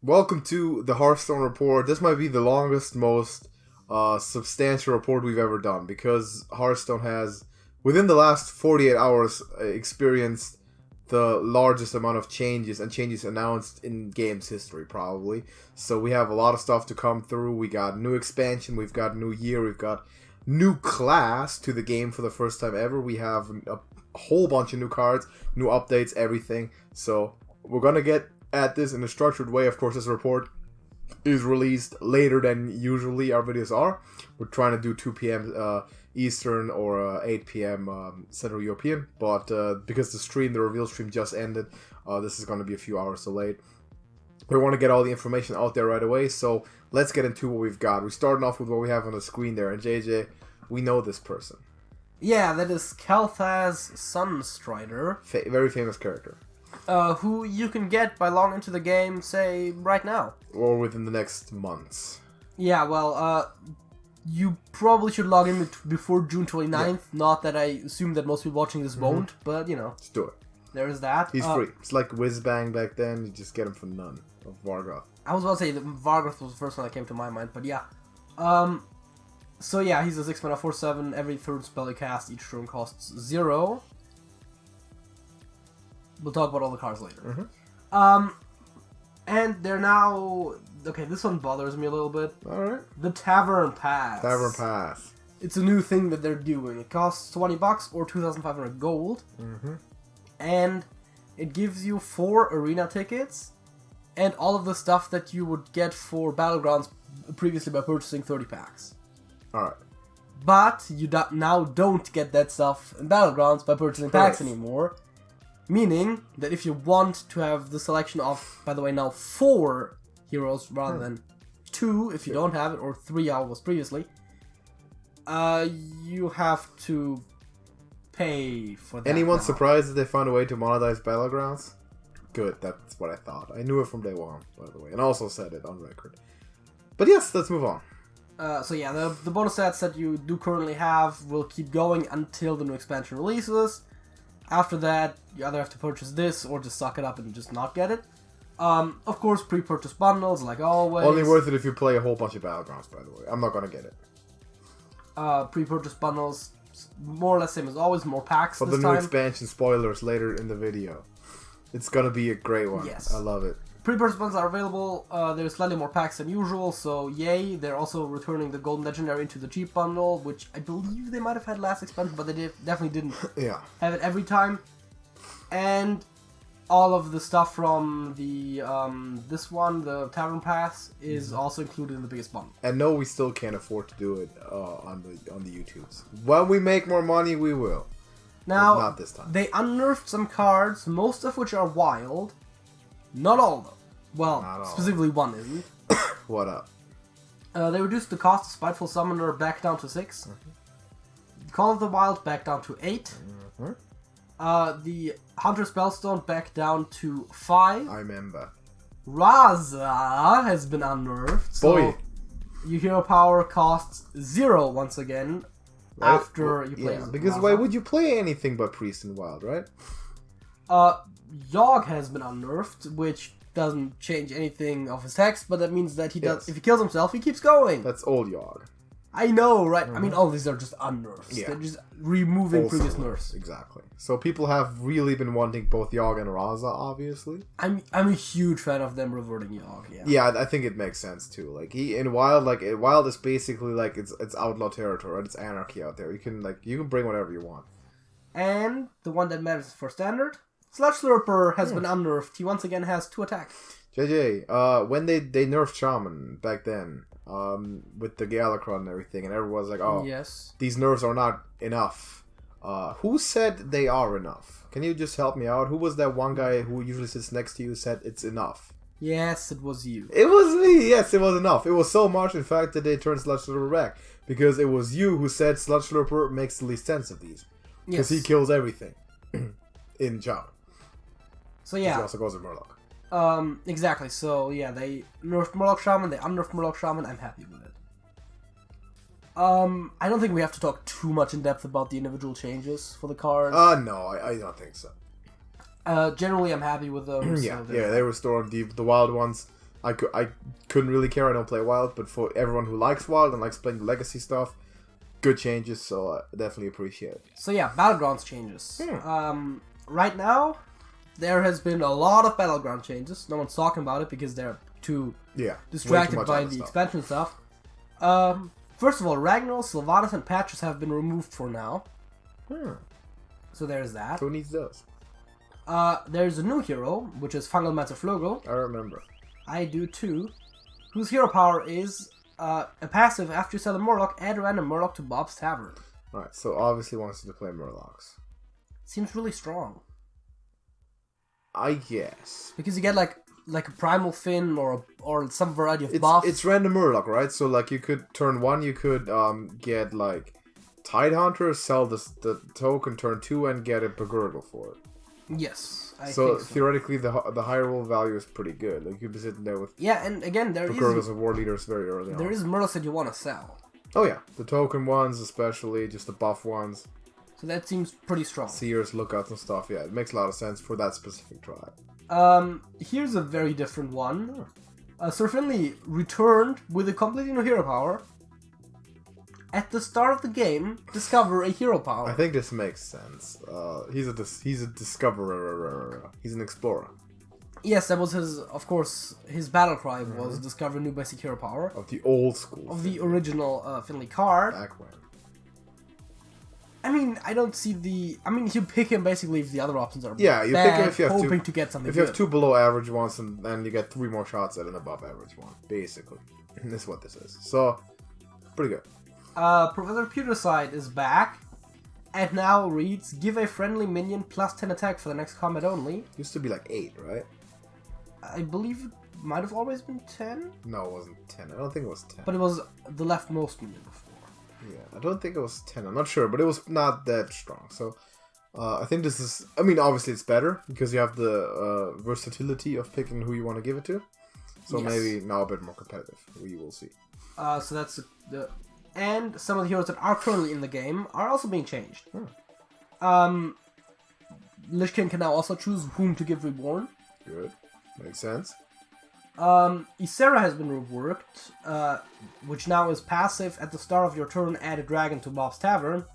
Welcome to the Hearthstone Report. This might be the longest, most substantial report we've ever done because Hearthstone has, within the last 48 hours, experienced the largest amount of changes and changes announced in game's history, probably. So we have a lot of stuff to come through. We got new expansion, we've got new year, we've got new class to the game for the first time ever. We have a whole bunch of new cards, new updates, everything. So we're going to get at this in a structured way. Of course, this report is released later than usually our videos are. We're trying to do 2 p.m. Eastern or 8 p.m. Central European, but because the reveal stream just ended, this is going to be a few hours delayed. We want to get all the information out there right away, so let's get into what we've got. We're starting off with what we have on the screen there, and JJ, we know this person. Yeah, that is Kel'Thas Sunstrider. Very famous character. Who you can get by logging into the game, say, right now. Or within the next months. Yeah, well, you probably should log in before June 29th. Yeah. Not that I assume that most people watching this won't, but, you know. Let's do it. There is that. He's free. It's like Whizbang back then. You just get him for none. Of Vargoth. I was about to say that Vargoth was the first one that came to my mind, but yeah. So yeah, he's a 6-mana 4/7. Every third spell you cast each turn costs 0. We'll talk about all the cards later. Mm-hmm. And they're now... Okay, this one bothers me a little bit. Alright. The Tavern Pass. Tavern Pass. It's a new thing that they're doing. It costs $20 or 2,500 gold. Mm-hmm. And it gives you 4 arena tickets and all of the stuff that you would get for Battlegrounds previously by purchasing 30 packs. Alright. But you now don't get that stuff in Battlegrounds by purchasing packs anymore. Meaning that if you want to have the selection of, by the way, now 4 heroes rather than 2, if you don't have it, or 3 I was previously, you have to pay for that. Anyone now. surprised that they found a way to monetize Battlegrounds? Good, that's what I thought. I knew it from day one, by the way, and I also said it on record. But yes, let's move on. So yeah, the bonus sets that you do currently have will keep going until the new expansion releases. After that, you either have to purchase this or just suck it up and just not get it. Of course, pre-purchase bundles, like always. Only worth it if you play a whole bunch of Battlegrounds, by the way. I'm not gonna get it. Pre-purchase bundles, more or less same as always, more packs For this the time. new expansion, spoilers later in the video. It's gonna be a great one. Yes. I love it. Pre-purchase bundles are available. There's slightly more packs than usual, so yay. They're also returning the Golden Legendary into the cheap bundle, which I believe they might have had last expansion, but they definitely didn't have it every time. And all of the stuff from the this one, the Tavern Pass, is also included in the biggest bundle. And no, we still can't afford to do it on the YouTubes. When we make more money, we will. Now, but not this time. They unnerfed some cards, most of which are wild. Not all, though. Well, specifically one isn't. What up? They reduced the cost of Spiteful Summoner back down to 6. Call of the Wild back down to 8. The Hunter Spellstone back down to 5. I remember. Raza has been unnerved. So your hero power costs 0 once again after you play as because Raza. why would you play anything but Priest and Wild, right? Yogg has been unnerved, which doesn't change anything of his text, but that means that he does. If he kills himself, he keeps going. That's old Yogg. I know, right? I mean, all these are just unnerfs. Yeah. They're just removing previous nerfs. Exactly. So people have really been wanting both Yogg and Raza, obviously. I'm a huge fan of them reverting Yogg. Yeah, I think it makes sense too. Like in Wild, Wild is basically like it's outlaw territory, right? It's anarchy out there. You can bring whatever you want. And the one that matters for standard, Sludge Slurper has been unnerfed. He once again has 2 attack. JJ, when they nerfed Shaman back then, with the Galakron and everything, and everyone was like, "Oh, yes, these nerfs are not enough." Who said they are enough? Can you just help me out? Who was that one guy who usually sits next to you said it's enough? Yes, it was you. It was me. Yes, it was enough. It was so much, in fact, that they turned Sludge Slurper back because it was you who said Sludge Slurper makes the least sense of these because he kills everything in Shaman. So yeah, he also goes with Murloc. Exactly. So yeah, they nerfed Murloc Shaman, they unnerfed Murloc Shaman. I'm happy with it. I don't think we have to talk too much in depth about the individual changes for the cards. No, I don't think so. Generally, I'm happy with them. Yeah, they restored the wild ones. I couldn't really care. I don't play Wild, but for everyone who likes Wild and likes playing the legacy stuff, good changes. So I definitely appreciate it. So yeah, Battlegrounds changes. Right now, there has been a lot of Battleground changes. No one's talking about it because they're too distracted by the expansion stuff. First of all, Ragnar, Sylvanas, and Patches have been removed for now. So there's that. Who needs those? There's a new hero, which is Fungal Matzaflogo. I remember. I do too. Whose hero power is a passive after you sell a Murloc, add a random Murloc to Bob's Tavern. Alright, so obviously wants you to play Murlocs. Seems really strong. I guess. Because you get like a Primal Fin or some variety of buff. It's random Murloc, right? So like you could turn 1, you could get like Tidehunter, sell the token turn 2 and get a Begurgle for it. Yes, I think so. Theoretically, the higher roll value is pretty good. Like you'd be sitting there with and again there Begurgles and War Leaders very early on. There is Murlocs that you want to sell. Oh yeah, the token ones especially, just the buff ones. So that seems pretty strong. Seers, Lookouts and stuff, yeah. It makes a lot of sense for that specific tribe. Here's a very different one. Sir Finley returned with a completely new hero power. At the start of the game, discover a hero power. I think this makes sense. He's a discoverer. He's an explorer. Yes, that was his battle cry was discover a new basic hero power. Of the old school. Of the original Finley card. Back when. I mean, I don't see the... I mean, you pick him basically if the other options are you pick him if you have hoping to get something If you have 2 below average ones, and then you get 3 more shots at an above average one, basically. That's what this is. So, pretty good. Professor Pewterside is back, and now reads, give a friendly minion plus 10 attack for the next combat only. Used to be like 8, right? I believe it might have always been 10? No, it wasn't 10. I don't think it was 10. But it was the leftmost minion before. Yeah, I don't think it was 10. I'm not sure, but it was not that strong. So, I think this is... I mean, obviously it's better, because you have the versatility of picking who you want to give it to. So maybe now a bit more competitive. We will see. So that's the... And some of the heroes that are currently in the game are also being changed. Lich King can now also choose whom to give Reborn. Good. Makes sense. Ysera has been reworked, which now is passive at the start of your turn, add a dragon to Bob's Tavern,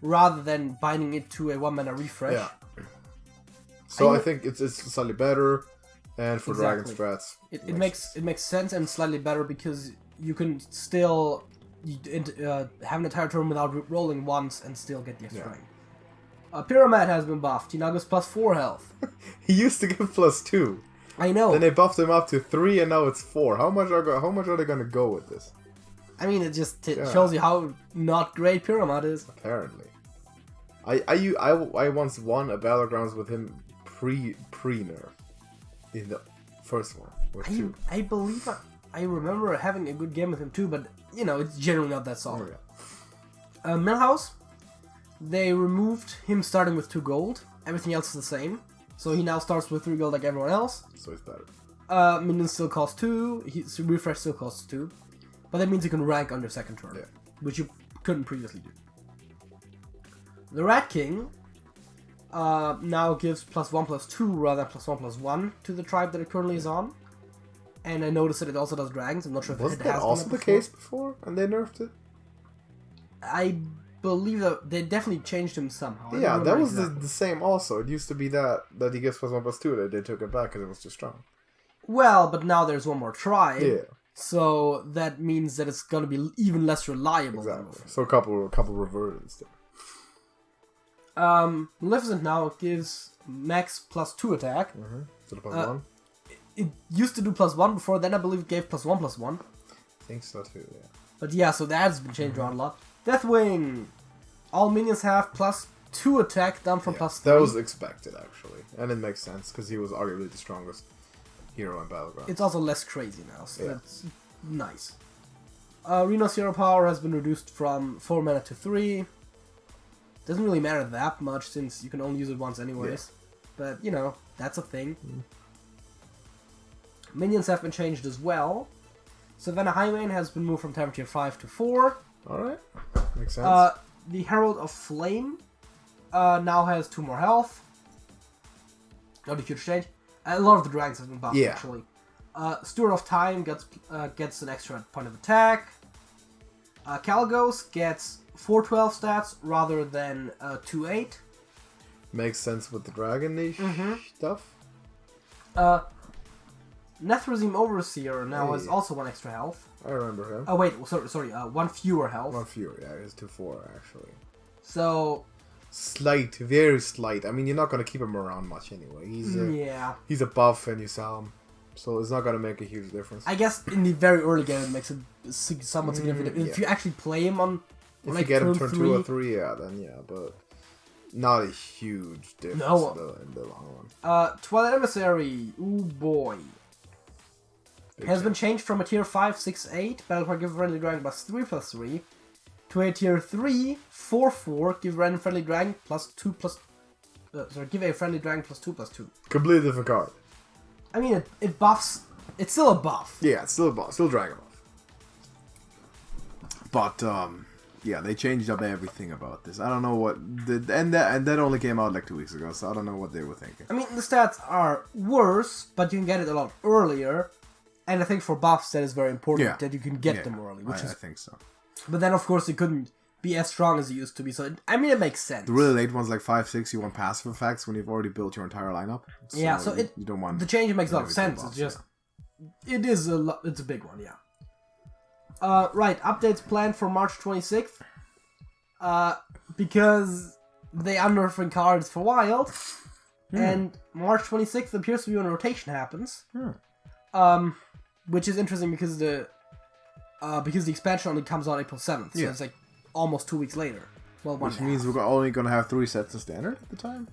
rather than binding it to a 1-mana refresh. Yeah. So I think it's slightly better, and for dragon strats, it makes sense and slightly better because you can still have an entire turn without rolling once and still get the extra. Pyramid has been buffed. He now goes plus 4 health. He used to give plus 2. I know. Then they buffed him up to 3, and now it's 4. How much are they going to go with this? I mean, it just shows you how not great Pyramid is. Apparently, I once won a Battlegrounds with him pre nerf in the first one. I believe I remember having a good game with him too, but you know it's generally not that solid. Millhouse, they removed him starting with 2 gold. Everything else is the same. So he now starts with 3 gold like everyone else. So he's better. Minions still cost 2. Refresh still costs 2. But that means you can rank on your second turn. Which you couldn't previously do. The Rat King now gives +1/+2 rather than +1/+1 to the tribe that it currently is on. And I noticed that it also does dragons. I'm not sure if it has also the case before and they nerfed it? I believe that they definitely changed him somehow. Yeah, that was the same also. It used to be that he gets +1/+2 that they took it back because it was too strong. Well, but now there's one more tribe. Yeah. So that means that it's going to be even less reliable. Exactly. So a couple reversions there. Maleficent now gives max +2 attack. So the +1? It used to do +1 before, then I believe it gave +1/+1. I think so too, yeah. But yeah, so that's been changed around a lot. Deathwing! All minions have +2 attack down from +3. That was expected, actually. And it makes sense, because he was arguably the strongest hero in Battleground. It's also less crazy now, so that's nice. Reno's hero power has been reduced from 4 mana to 3. Doesn't really matter that much, since you can only use it once anyways. But, you know, that's a thing. Minions have been changed as well. Savannah Highway has been moved from Tavern Tier 5 to 4. Alright, makes sense. The Herald of Flame now has 2 more health. Not a huge change. A lot of the dragons have been buffed, actually. Steward of Time gets an extra point of attack. Kalgos gets 412 stats rather than 28. Makes sense with the dragon niche stuff. Nethrazim Overseer now has also 1 extra health. I remember him. Oh wait, sorry, 1 fewer health. 1 fewer, yeah, it's 2-4 actually. So... Slight, very slight. I mean, you're not going to keep him around much anyway. He's a buff and you sell him. So it's not going to make a huge difference. I guess in the very early game it makes it somewhat significant. If you actually play him on if you get him turn 2 or 3, then yeah, but not a huge difference in the long run. Twilight Emissary, ooh boy. Has been changed from a tier 5, 6, 8, Battleground give friendly dragon +3/+3, to a tier 3, 4, 4, give random friendly dragon give a friendly dragon +2/+2. Completely different card. I mean, it buffs. It's still a buff. Yeah, it's still a buff. Still dragon buff. But, yeah, they changed up everything about this. I don't know what... And that only came out like 2 weeks ago, so I don't know what they were thinking. I mean, the stats are worse, but you can get it a lot earlier. And I think for buffs, that is very important that you can get them early. I think so. But then, of course, it couldn't be as strong as it used to be. So, I mean, it makes sense. The really late ones, like 5, 6, you want passive effects when you've already built your entire lineup. So yeah, so you don't want... The change makes a lot of sense. It's just... It's a big one, yeah. Right, updates planned for March 26th. Because they are nerfing cards for Wild. And March 26th appears to be when rotation happens. Which is interesting because the expansion only comes out April 7th, so it's like almost 2 weeks later. Well, which means we're only going to have 3 sets of standard at the time?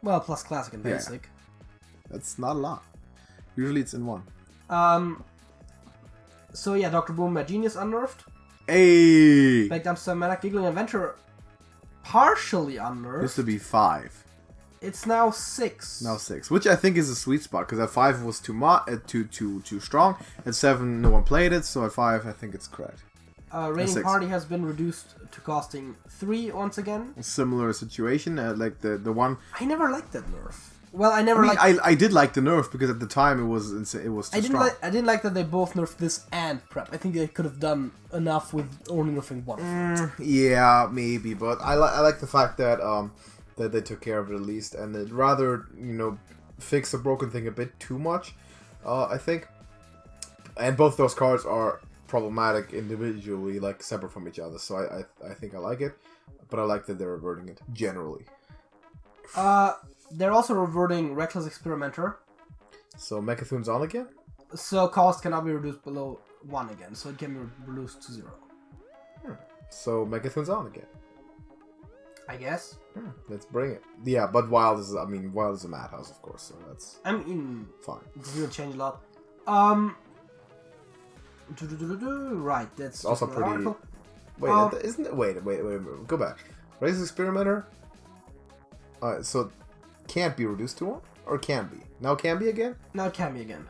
Well, plus classic and basic. Yeah. That's not a lot. Usually it's in 1. So yeah, Dr. Boom Genius unnerfed. Hey! Back down to 7 mana. Giggling Adventurer partially unnerfed. Used to be 5. It's now 6. Now 6, which I think is a sweet spot, because at 5 it was too strong, at 7 no one played it, so at 5 I think it's correct. Reigning Party has been reduced to costing 3 once again. A similar situation, like the one... I never liked that nerf. Well, I did like the nerf, because at the time it was too strong. I didn't like that they both nerfed this and prep. I think they could have done enough with only nerfing one. Yeah, maybe, but I like the fact that that they took care of it at least, and they'd rather, fix a broken thing a bit too much, I think. And both those cards are problematic individually, like separate from each other, so I think I like it, but I like that they're reverting it, generally. They're also reverting Reckless Experimenter. So Mechathun's on again? So cost cannot be reduced below 1 again, so it can be reduced to 0. So Mechathun's on again. I guess. Let's bring it. Yeah, but Wild is a madhouse, of course, so that's fine. It doesn't change a lot. Right, that's also pretty... Article. Wait, isn't it... Wait, go back. Raise Experimenter? So can't be reduced to 1? Or can be? Now can be again? Now it can be again.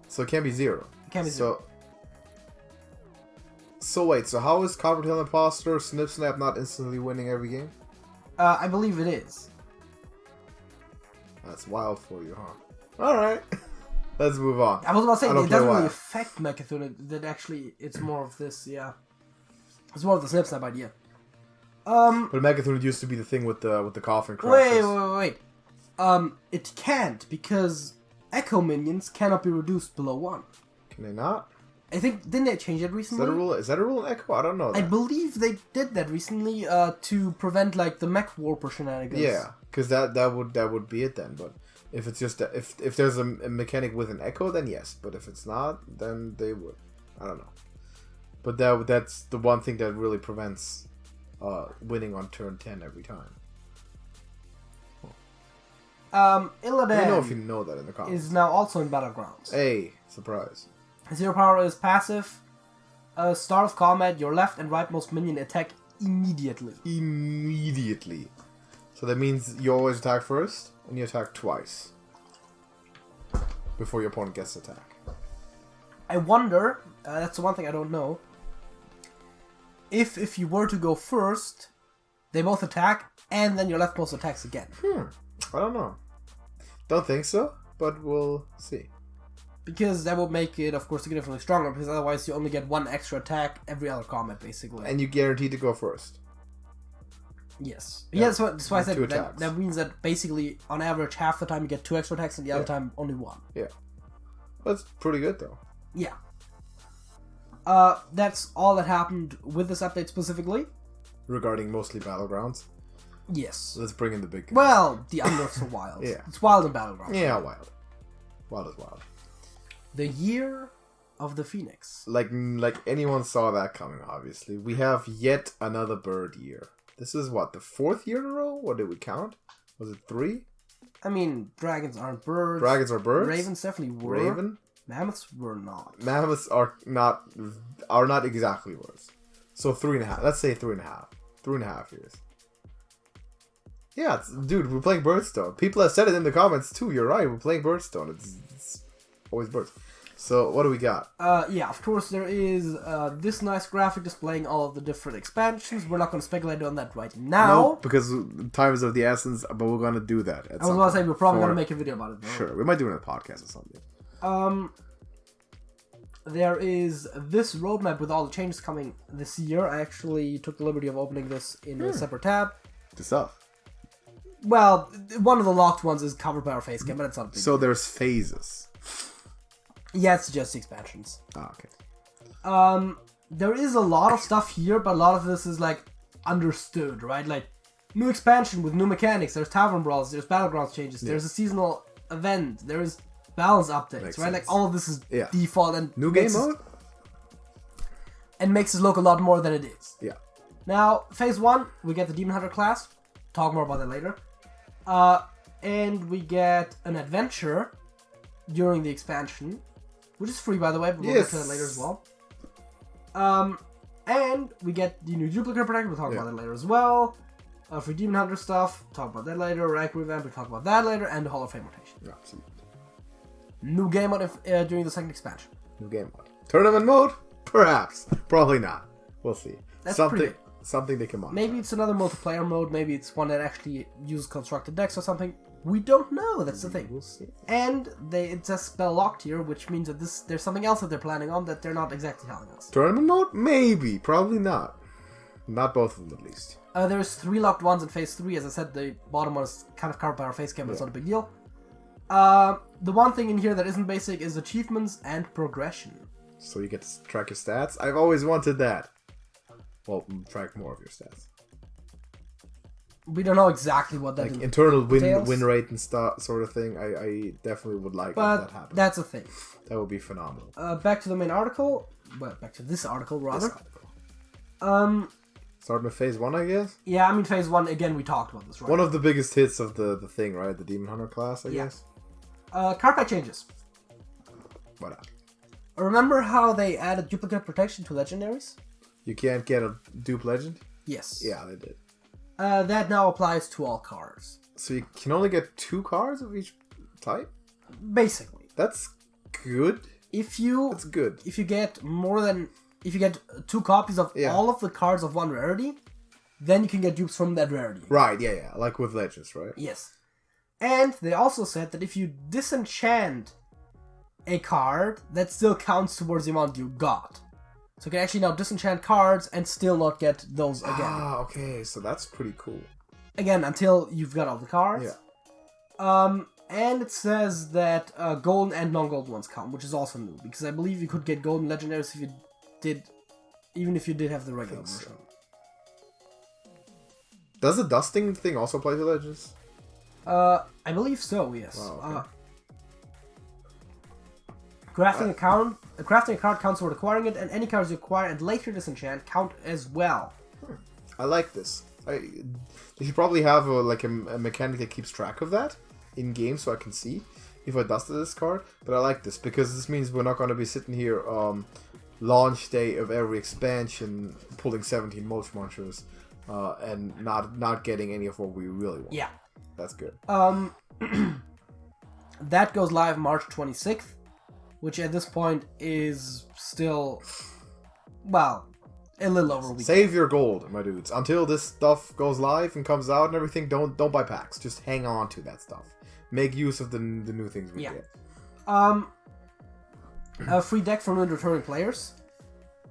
So it can be 0. It can be 0. So wait, so how is Coppertail Imposter Snip Snap not instantly winning every game? I believe it is. That's wild for you, huh? Alright. Let's move on. I was about to say, it doesn't really affect Mechathun. That actually, it's more of this, yeah. It's more of the Snip Snap idea. But Mechathun used to be the thing with the coffin crashes. Wait. It can't, because Echo minions cannot be reduced below 1. Can they not? I think, didn't they change that recently? Is that a rule in Echo? I don't know that. I believe they did that recently to prevent like the mech warper shenanigans. Yeah, because that would be it then. But if it's just if there's a mechanic with an Echo, then yes. But if it's not, then they would. I don't know. But that's the one thing that really prevents winning on turn 10 every time. Illidan. I don't know if you know that in the comments. Is now also in Battlegrounds. Hey, surprise. 0 power is passive. Start of combat, your left and rightmost minion attack immediately. So that means you always attack first, and you attack twice. Before your opponent gets attack. I wonder, that's the one thing I don't know, if you were to go first, they both attack, and then your leftmost attacks again. I don't know. Don't think so, but we'll see. Because that would make it, of course, significantly stronger, because otherwise you only get one extra attack every other combat, basically. And you guaranteed to go first. Yes. Yeah, that's why I said that means that basically, on average, half the time you get 2 extra attacks, and the other time only 1. Yeah. That's pretty good, though. Yeah. That's all that happened with this update specifically. Regarding mostly Battlegrounds. Yes. Let's bring in the big guys. Well, the unnerfs are wild. Yeah. It's wild in Battlegrounds. Yeah, wild. Wild is wild. The year of the Pheonix. Like anyone saw that coming, obviously. We have yet another bird year. This is what, the 4th year in a row? What did we count? Was it 3? I mean, dragons aren't birds. Dragons are birds? Ravens definitely were. Raven? Mammoths were not. Mammoths are not exactly birds. So 3.5. Let's say 3.5. 3.5 years. Yeah, dude, we're playing Birdstone. People have said it in the comments too. You're right. We're playing Birdstone. It's always birds. So what do we got? Yeah, of course there is this nice graphic displaying all of the different expansions. We're not going to speculate on that right now. No, because time is of the essence. But we're going to do that. I was going to say we're probably going to make a video about it, though. Sure, we might do it in a podcast or something. There is this roadmap with all the changes coming this year. I actually took the liberty of opening this in a separate tab. Good stuff. Well, one of the locked ones is covered by our face cam, but it's not big. So there's phases. Yeah, it's just expansions. Ah, okay. There is a lot of stuff here, but a lot of this is, like, understood, right? Like, new expansion with new mechanics. There's Tavern Brawls. There's Battleground Changes. Yeah. There's a seasonal event. There's balance updates, makes right? Sense. Like, all of this is default and... New game mode? And makes it look a lot more than it is. Yeah. Now, Phase 1, we get the Demon Hunter class. Talk more about that later. And we get an adventure during the expansion, which is free, by the way, but we'll get to that later as well. And we get the new Duplicate Protector, we'll talk about that later as well. Free Demon Hunter stuff, talk about that later. Rank Revamp, we'll talk about that later. And the Hall of Fame rotation. Yeah, absolutely. New game mode during the second expansion. New game mode. Tournament mode? Perhaps. Probably not. We'll see. That's something they can monitor. Maybe it's another multiplayer mode. Maybe it's one that actually uses constructed decks or something. We don't know. That's the thing. We'll see. And it says spell locked here, which means that there's something else that they're planning on that they're not exactly telling us. Tournament mode? Maybe. Probably not. Not both of them, at least. There's 3 locked ones in Phase 3. As I said, the bottom one is kind of covered by our face cam, but it's not a big deal. The one thing in here that isn't basic is achievements and progression. So you get to track your stats? I've always wanted that. Well, track more of your stats. We don't know exactly what that like internal win rate and sort of thing. I definitely would like if that happened. That's a thing. That would be phenomenal. Back to the main article. Well, back to this article rather. Starting with Phase 1, I guess? Yeah, I mean Phase 1, again, we talked about this, right? One of the biggest hits of the thing, right? The Demon Hunter class, I guess? Card pack changes. What up? Remember how they added duplicate protection to legendaries? You can't get a dupe legend? Yes. Yeah, they did. That now applies to all cards. So you can only get 2 cards of each type? Basically. That's good. That's good. If you get if you get 2 copies of all of the cards of one rarity, then you can get dupes from that rarity. Right, yeah. Like with Legends, right? Yes. And they also said that if you disenchant a card, that still counts towards the amount you got. So you can actually now disenchant cards and still not get those again. Ah, okay. So that's pretty cool. Again, until you've got all the cards. Yeah. And it says that golden and non-golden ones count, which is also new. Because I believe you could get golden legendaries if you did, even if you did have the regular version. So. Does the dusting thing also apply to Legends? I believe so, yes. Wow, okay. Crafting a card counts toward acquiring it, and any cards you acquire and later disenchant count as well. I like this. They should probably have a mechanic that keeps track of that in game, so I can see if I dusted this card. But I like this because this means we're not going to be sitting here launch day of every expansion pulling 17 Mulch Munchers and not getting any of what we really want. Yeah, that's good. That goes live March 26th. Which at this point is still, well, a little over a week. Save your gold, my dudes. Until this stuff goes live and comes out and everything, don't buy packs. Just hang on to that stuff. Make use of the new things we get. A free deck for new returning players.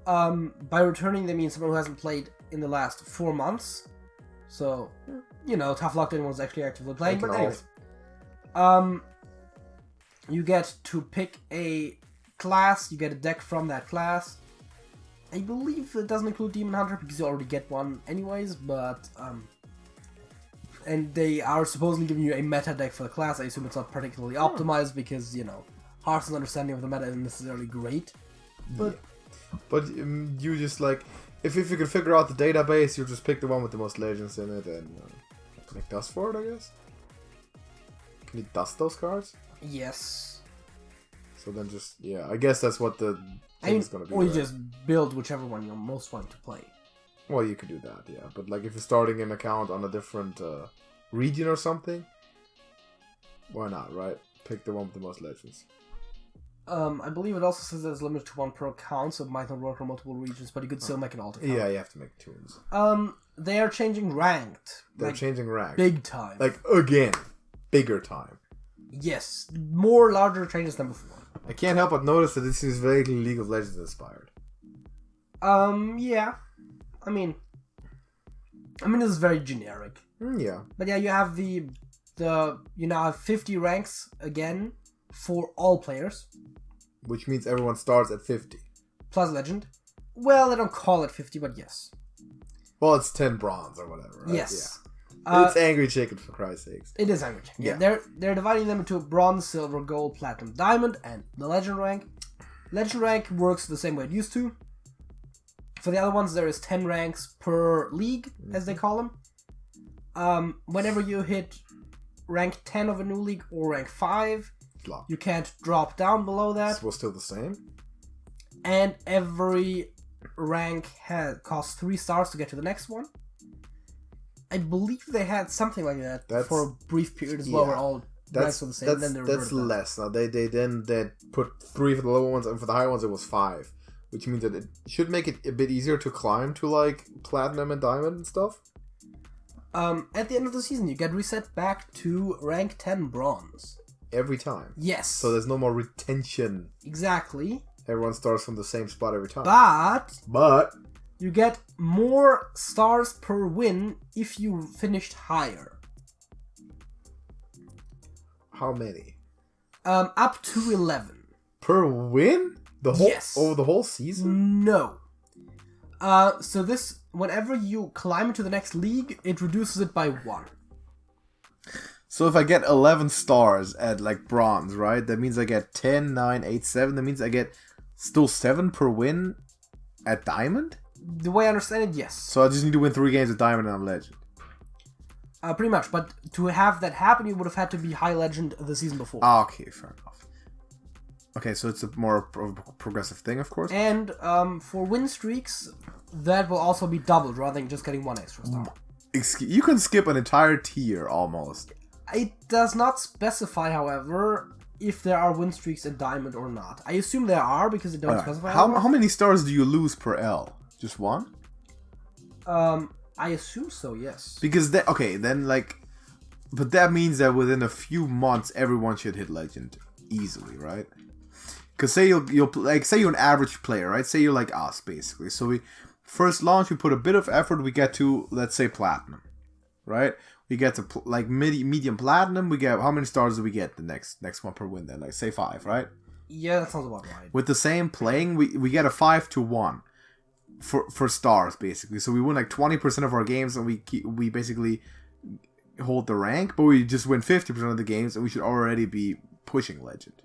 By returning, they mean someone who hasn't played in the last 4 months. So, tough luck to anyone who's actually actively playing. But anyways, you get to pick a class. You get a deck from that class. I believe it doesn't include Demon Hunter because you already get one anyways. But and they are supposedly giving you a meta deck for the class. I assume it's not particularly optimized because Hearthstone's understanding of the meta isn't necessarily great. But you just like, if you can figure out the database, you just pick the one with the most legends in it and make dust for it, I guess? Can you dust those cards? Yes. So then I guess that's what the thing is going to be. Or you just build whichever one you most want to play. Well, you could do that, yeah. But like if you're starting an account on a different region or something, why not, right? Pick the one with the most legends. I believe it also says that it's limited to one per account, so it might not work on multiple regions, but you could still make an alt account. Yeah, you have to make tunes. They are changing ranked. They're changing ranked. Big time. Like, again. Bigger time. Yes. More larger changes than before. I can't help but notice that this is vaguely League of Legends inspired. Yeah. I mean, this is very generic. Yeah. But yeah, you have you now have 50 ranks again for all players. Which means everyone starts at 50. Plus legend. Well, they don't call it 50, but yes. Well, it's 10 bronze or whatever, right? Yes. Yeah. It's Angry Chicken, for Christ's sakes. It is Angry Chicken. Yeah. They're dividing them into bronze, silver, gold, platinum, diamond, and the legend rank. Legend rank works the same way it used to. For the other ones, there is 10 ranks per league, as they call them. Whenever you hit rank 10 of a new league or rank 5, you can't drop down below that. It's still the same. And every rank costs 3 stars to get to the next one. I believe they had something like that for a brief period as well, where all ranks were the same. That's less. Now they put 3 for the lower ones, and for the higher ones it was 5, which means that it should make it a bit easier to climb to like platinum and diamond and stuff. At the end of the season, you get reset back to rank 10 bronze. Every time. Yes. So there's no more retention. Exactly. Everyone starts from the same spot every time. But you get more stars per win if you finished higher. How many? Up to 11. Per win? Yes. Over the whole season? No. So this, whenever you climb into the next league, it reduces it by 1. So if I get 11 stars at like bronze, right? That means I get 10, 9, 8, 7. That means I get still 7 per win at diamond? The way I understand it, yes. So I just need to win 3 games at diamond and I'm legend. Pretty much, but to have that happen, you would have had to be high legend the season before. Okay, fair enough. Okay, so it's a more progressive thing, of course. And for win streaks, that will also be doubled rather than just getting 1 extra star. You can skip an entire tier almost. It does not specify, however, if there are win streaks in diamond or not. I assume there are because it don't specify. How many stars do you lose per L? Just 1? I assume so, yes. Because but that means that within a few months, everyone should hit legend easily, right? Because say say you're an average player, right? Say you're like us, basically. So we first launch, we put a bit of effort, we get to, let's say, platinum, right? We get to medium platinum. We get, how many stars do we get the next one per win then? Like say 5, right? Yeah, that sounds about right. With the same playing, we get a 5-1 for stars basically. So we win like 20% of our games, and we basically hold the rank, but we just win 50% of the games, and we should already be pushing legend.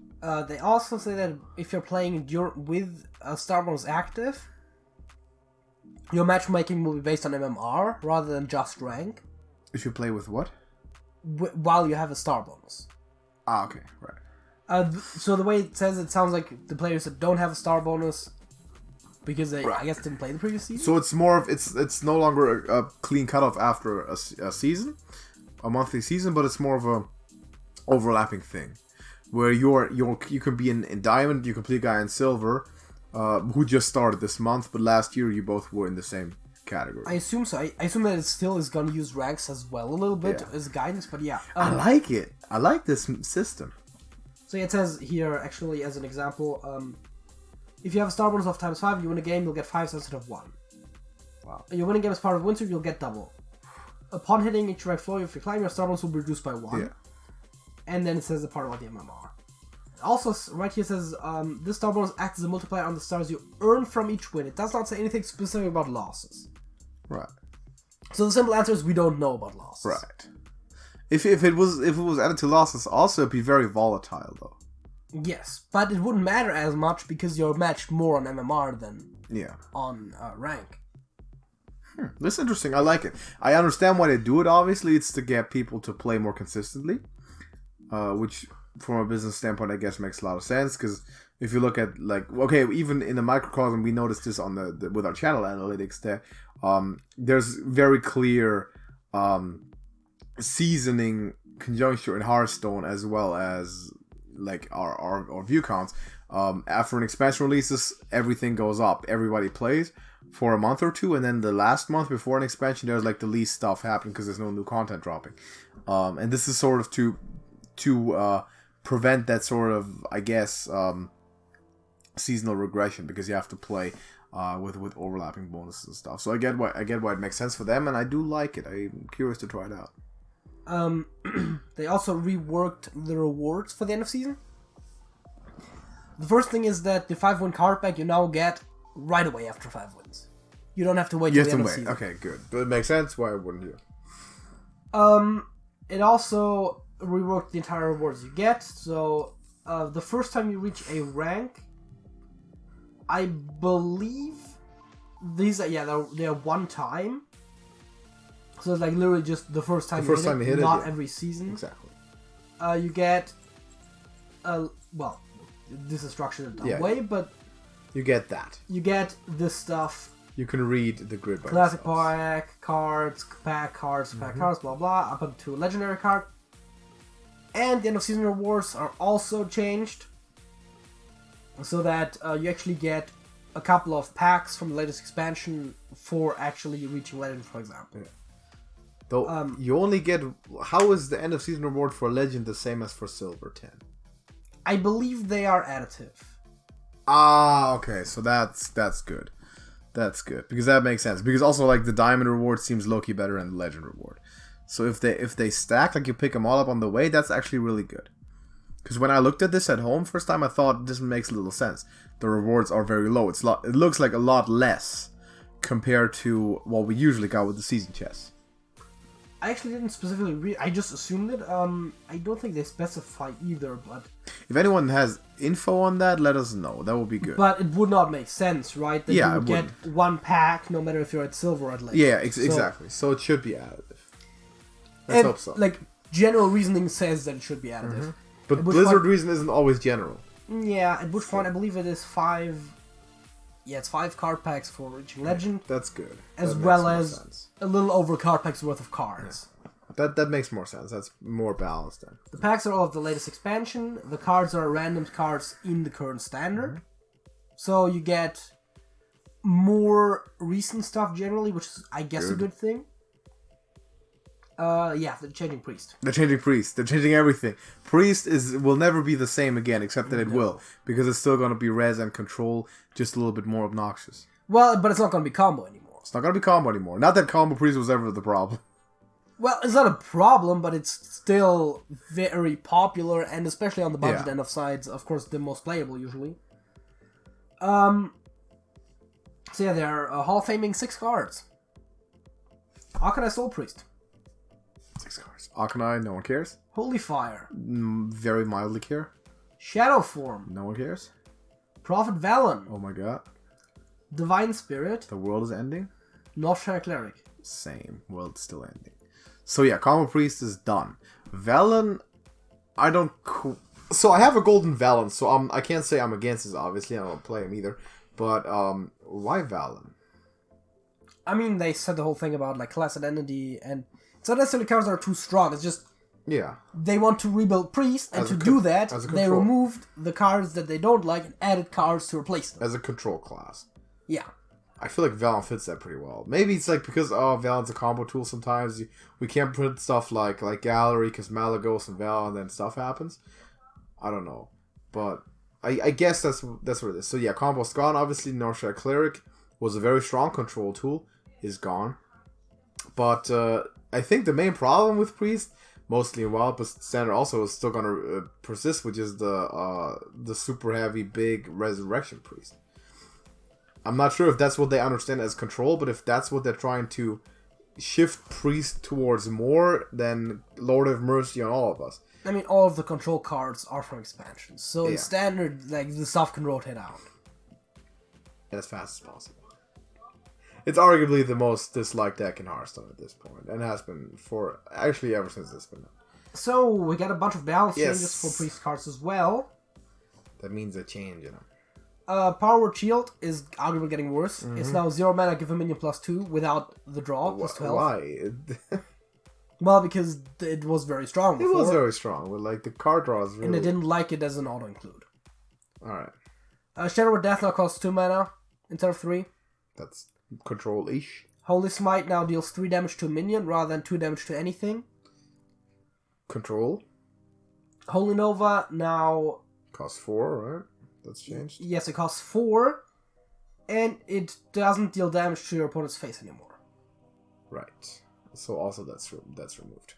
They also say that if you're playing with a star bonus active, your matchmaking will be based on MMR rather than just rank. If you play with what? While you have a star bonus. Ah, okay, right. So the way it says, it sounds like the players that don't have a star bonus, because they, I guess, didn't play the previous season. So it's more of it's no longer a clean cutoff after a season, a monthly season, but it's more of a overlapping thing, where you can be in diamond, you can play a guy in silver, who just started this month, but last year you both were in the same category. I assume so. I assume that it still is going to use ranks as well a little bit as guidance, but yeah. I like it. I like this system. So it says here, actually, as an example, If you have a star bonus of ×5, you win a game, you'll get 5 instead of 1. Wow. You win a game as part of win streak, you'll get double. Upon hitting each right floor, if you climb, your star bonus will be reduced by 1. Yeah. And then it says the part about the MMR. Also, right here says, this star bonus acts as a multiplier on the stars you earn from each win. It does not say anything specific about losses. Right. So the simple answer is we don't know about losses. Right. If it was added to losses, also it'd be very volatile though. Yes, but it wouldn't matter as much because you're matched more on MMR than on rank. That's interesting. I like it. I understand why they do it. Obviously, it's to get people to play more consistently, which from a business standpoint, I guess makes a lot of sense. Because if you look at even in the microcosm, we noticed this on the with our channel analytics that there's very clear seasoning conjuncture in Hearthstone as well as like our view counts. After an expansion releases, everything goes up. Everybody plays for a month or two, and then the last month before an expansion, there's like the least stuff happening because there's no new content dropping. And this is sort of to prevent that sort of, I guess, seasonal regression because you have to play with overlapping bonuses and stuff. So I get why it makes sense for them, and I do like it. I'm curious to try it out. They also reworked the rewards for the end of season. The first thing is that the 5-win card pack you now get right away after 5 wins. You don't have to wait till the end of season. Okay, good. But it makes sense. Why wouldn't you? It also reworked the entire rewards you get. So, the first time you reach a rank, I believe these are, they're one time. So it's like literally just the first time you hit it, not every season. Exactly. You get, this is structured in a way, but you get that. You get this stuff. You can read the grid by Classic pack, cards, pack cards, blah blah, up to a legendary card. And the end of season rewards are also changed, so that you actually get a couple of packs from the latest expansion for actually reaching legend, for example. Yeah. Though you only get, how is the end of season reward for legend the same as for silver 10? I believe they are additive. Ah, okay, so that's good. That's good because that makes sense. Because also like the diamond reward seems low-key better than the legend reward. So if they stack, like you pick them all up on the way, that's actually really good. Because when I looked at this at home first time, I thought this makes a little sense. The rewards are very low. It looks like a lot less compared to what we usually got with the season chests. I actually didn't specifically read. I just assumed it. I don't think they specify either, but if anyone has info on that, let us know. That would be good. But it would not make sense, right? That you would get one pack, no matter if you're at silver or at legend. Yeah, exactly. So it should be additive. Let's hope so. Like general reasoning says that it should be additive. Mm-hmm. But Blizzard reason isn't always general. Yeah, at which point I believe it is 5. Yeah, it's 5 card packs for reaching legend. That's good. As well as a little over card packs worth of cards. Yeah. That makes more sense. That's more balanced then. The packs are all of the latest expansion. The cards are random cards in the current standard. Mm-hmm. So you get more recent stuff generally, which is, I guess, a good thing. They're changing Priest. They're changing Priest. They're changing everything. Priest will never be the same again, except that it will. Because it's still going to be res and control, just a little bit more obnoxious. Well, but it's not going to be combo anymore. It's not going to be combo anymore. Not that combo Priest was ever the problem. Well, it's not a problem, but it's still very popular, and especially on the budget end of sides, of course, the most playable usually. So yeah, they're Hall of Faming 6 cards. Arcanine Soul Priest. 6 cards. Arcanine, no one cares. Holy Fire. Very mildly care. Shadow Form. No one cares. Prophet Valen. Oh my god. Divine Spirit. The world is ending. Northshire Cleric. Same. World's still ending. So yeah, Combo Priest is done. Valen, I don't... So I have a Golden Valen, so I can't say I'm against this, obviously. I don't play him either. But why Valen? I mean, they said the whole thing about like class identity, and it's not necessarily cards that are too strong. It's just they want to rebuild Priest, and to do that, they removed the cards that they don't like and added cards to replace them. As a control class. Yeah. I feel like Valen fits that pretty well. Maybe it's like because Valen's a combo tool sometimes. We can't print stuff like Gallery because Malagos and Val, and then stuff happens. I don't know. But I guess that's what it is. So yeah, combo's gone. Obviously, Northshire Cleric was a very strong control tool. Is gone. But I think the main problem with Priest, mostly in Wild, but Standard also is still gonna persist, which is the super heavy big Resurrection Priest. I'm not sure if that's what they understand as control, but if that's what they're trying to shift Priest towards more, then Lord have mercy on all of us. I mean, all of the control cards are from expansions, so in Standard, like, the stuff can rotate out. As fast as possible. It's arguably the most disliked deck in Hearthstone at this point, and has been for actually ever since it's been. So we got a bunch of balance changes for Priest cards as well. That means a change, Power Word Shield is arguably getting worse. Mm-hmm. It's now 0 mana, give a minion +2 without the draw, +12. Why? Well, because it was very strong before. It was very strong, but like the card draws really... And they didn't like it as an auto-include. Alright. Shadow Word Death now costs 2 mana instead of 3. That's control-ish. Holy Smite now deals 3 damage to a minion rather than 2 damage to anything. Control. Holy Nova now... Costs 4, right? That's changed. Yes, it costs 4. And it doesn't deal damage to your opponent's face anymore. Right. So also that's removed.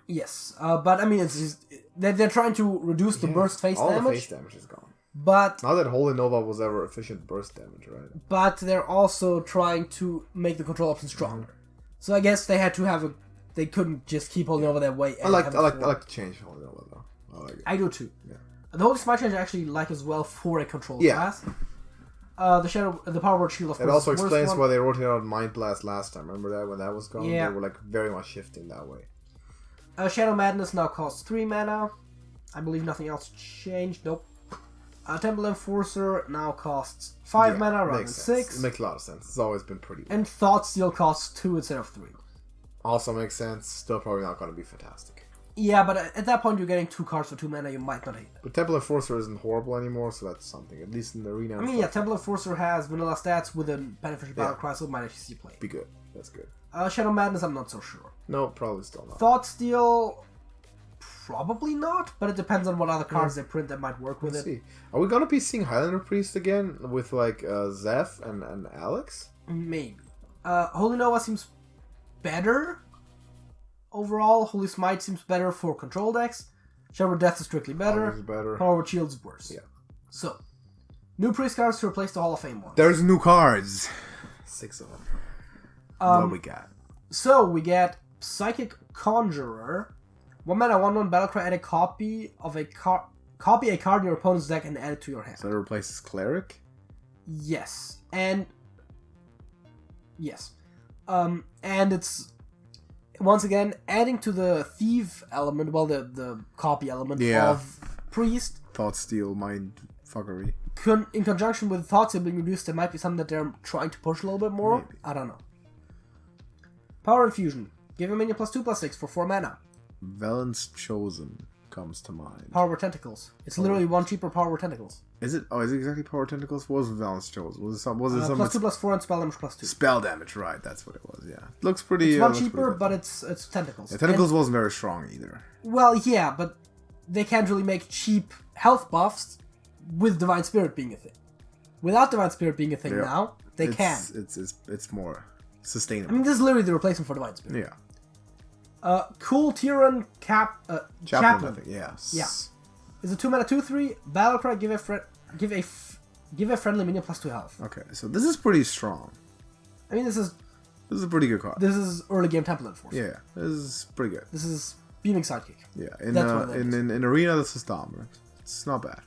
Yes, but I mean, it's just, they're trying to reduce the burst face damage. All the face damage is gone. But not that Holy Nova was ever efficient burst damage, right? But they're also trying to make the control option stronger. Mm-hmm. So I guess they had to they couldn't just keep Holy Nova that way. I like to change Holy Nova though. I like it. I do too. Yeah. The Holy Smite change I actually like as well for a control class. The Power Word Shield, of course. It also explains why they rotated out Mind Blast last time. Remember that when that was gone? Yeah. They were like very much shifting that way. Shadow Madness now costs 3 mana. I believe nothing else changed. Nope. Temple Enforcer now costs 5 mana rather than 6. It makes a lot of sense. It's always been pretty. And Thought Steal costs 2 instead of 3. Also makes sense. Still probably not going to be fantastic. Yeah, but at that point you're getting 2 cards for 2 mana, you might not hate it. But Temple Enforcer isn't horrible anymore, so that's something. At least in the arena. I mean, yeah, Temple Enforcer has vanilla stats with a beneficial battle cry, so it might actually see play. Be good. That's good. Shadow Madness, I'm not so sure. No, probably still not. Thought Steal, probably not, but it depends on what other cards they print that might work with it. See. Are we gonna be seeing Highlander Priest again with like Zeph and Alex? Maybe. Holy Nova seems better. Overall, Holy Smite seems better for control decks. Shadow Word Death is strictly better. Power Word Shield is worse. Yeah. So, new Priest cards to replace the Hall of Fame ones. There's new cards. 6 of them. What we got? So, we get Psychic Conjurer. 1 mana, 1/1 battlecry, add a copy a card in your opponent's deck and add it to your hand. So it replaces Cleric? Yes. And it's once again adding to the thief element, well, the copy element of Priest. Thought Steal, mind fuckery. In conjunction with Thought Steal being reduced, there might be something that they're trying to push a little bit more. Maybe. I don't know. Power Infusion. Give a minion +2/+6 for 4 mana. Valen's Chosen comes to mind. Power Word Tentacles. It's literally 1 cheaper Power Word Tentacles. Is it? Oh, is it exactly Power Tentacles? What was Valen's Chosen? Was it some? +2/+4 and spell damage +2. Spell damage, right? That's what it was. Yeah, looks pretty. It's 1 cheaper, but it's Tentacles. Yeah, Tentacles wasn't very strong either. Well, yeah, but they can't really make cheap health buffs with Divine Spirit being a thing. Without Divine Spirit being a thing now, they can. It's more sustainable. I mean, this is literally the replacement for Divine Spirit. Yeah. Cool Tyrann Chaplain. I think. Yes. Yeah. Is a 2 mana 2/3 battlecry. Give a friendly minion +2 health. Okay, so this is pretty strong. I mean, this is a pretty good card. This is early game Temple Enforcer. Yeah, this is pretty good. This is Beaming Sidekick. Yeah, in arena this is dominant. It's not bad.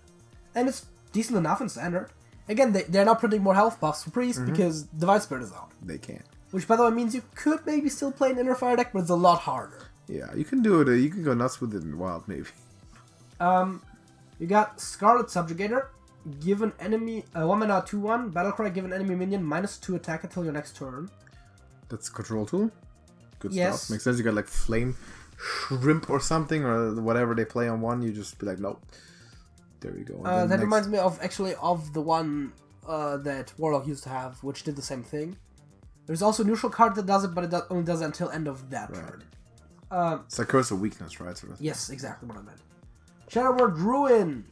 And it's decent enough in standard. Again, they're now printing more health buffs for Priest because Divine Spirit is out. They can. Which, by the way, means you could maybe still play an Inner Fire deck, but it's a lot harder. Yeah, you can do it. You can go nuts with it in Wild, maybe. You got Scarlet Subjugator. Give an enemy 1 mana 2/1 battlecry. Give an enemy minion -2 attack until your next turn. That's a control tool. Good Yes. stuff. Makes sense. You got like Flame Shrimp or something, or whatever they play on one. You just be like, nope. There you go. That reminds me of the one that Warlock used to have, which did the same thing. There's also a neutral card that does it, but it only does it until end of that turn. It's like Curse of Weakness, right? Sort of. Yes, exactly what I meant. Shadow Word Ruin.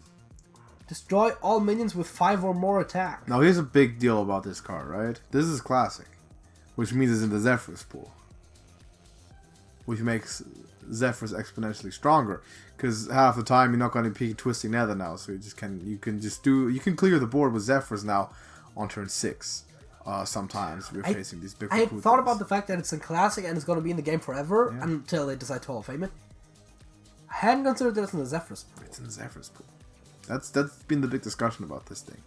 Destroy all minions with 5 or more attack. Now here's a big deal about this card, right? This is classic, which means it's in the Zephyrus pool, which makes Zephyrus exponentially stronger. Because half the time you're not going to be Twisting Nether now, so you can clear the board with Zephyrus now on turn 6. Sometimes we're facing these big. I had thought about the fact that it's a classic and it's going to be in the game forever until they decide to Hall of Fame it. I hadn't considered that it's in the Zephyrus pool. It's in the Zephyrus pool. That's been the big discussion about this thing.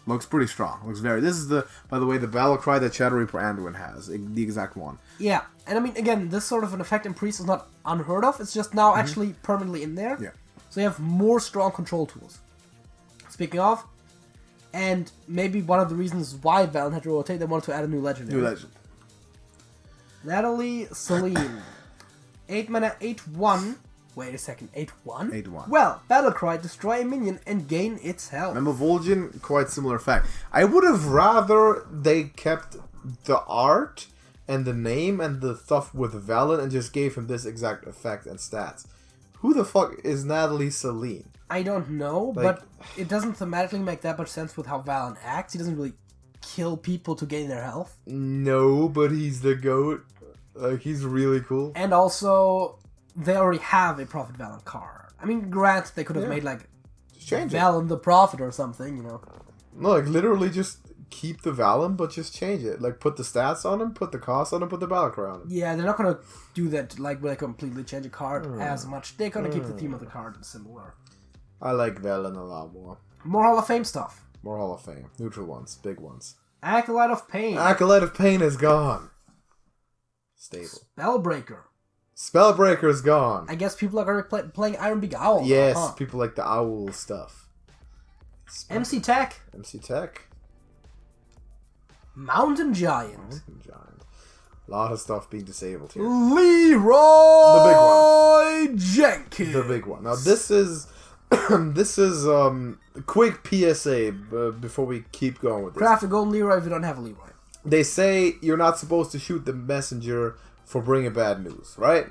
Looks pretty strong. Looks very. This is by the way, the battle cry that Shadow Reaper Anduin has, the exact one. Yeah, and I mean, again, this sort of an effect in Priest is not unheard of. It's just now actually permanently in there. Yeah. So you have more strong control tools. Speaking of, and maybe one of the reasons why Valen had to rotate, they wanted to add a new legendary. New legend. Natalie Celine. 8 mana, 8/1. Wait a second, 8/1? 8/1. Well, Battlecry, destroy a minion and gain its health. Remember Vol'jin? Quite similar effect. I would have rather they kept the art and the name and the stuff with Valen and just gave him this exact effect and stats. Who the fuck is Natalie Celine? I don't know, but it doesn't thematically make that much sense with how Valen acts. He doesn't really kill people to gain their health. No, but he's the GOAT. He's really cool. And also, they already have a Prophet Valen card. I mean, granted, they could have made, Valen the Prophet or something, you know. No, literally just keep the Valen, but just change it. Put the stats on him, put the cost on him, put the Battlecry on him. Yeah, they're not going to do that, where they completely change a card as much. They're going to keep the theme of the card similar. I like Valen a lot more. More Hall of Fame stuff. More Hall of Fame. Neutral ones. Big ones. Acolyte of Pain. Acolyte of Pain is gone. Stable. Spellbreaker. Spellbreaker is gone. I guess people are going to be playing Iron Beak Owl. Yes, people like the owl stuff. MC Tech. MC Tech. Mountain Giant. Mountain Giant. A lot of stuff being disabled here. Leroy the big one. Jenkins. The big one. Now this is a quick PSA before we keep going with this. Craft a golden Leroy if you don't have a Leroy. They say you're not supposed to shoot the messenger for bringing bad news, right?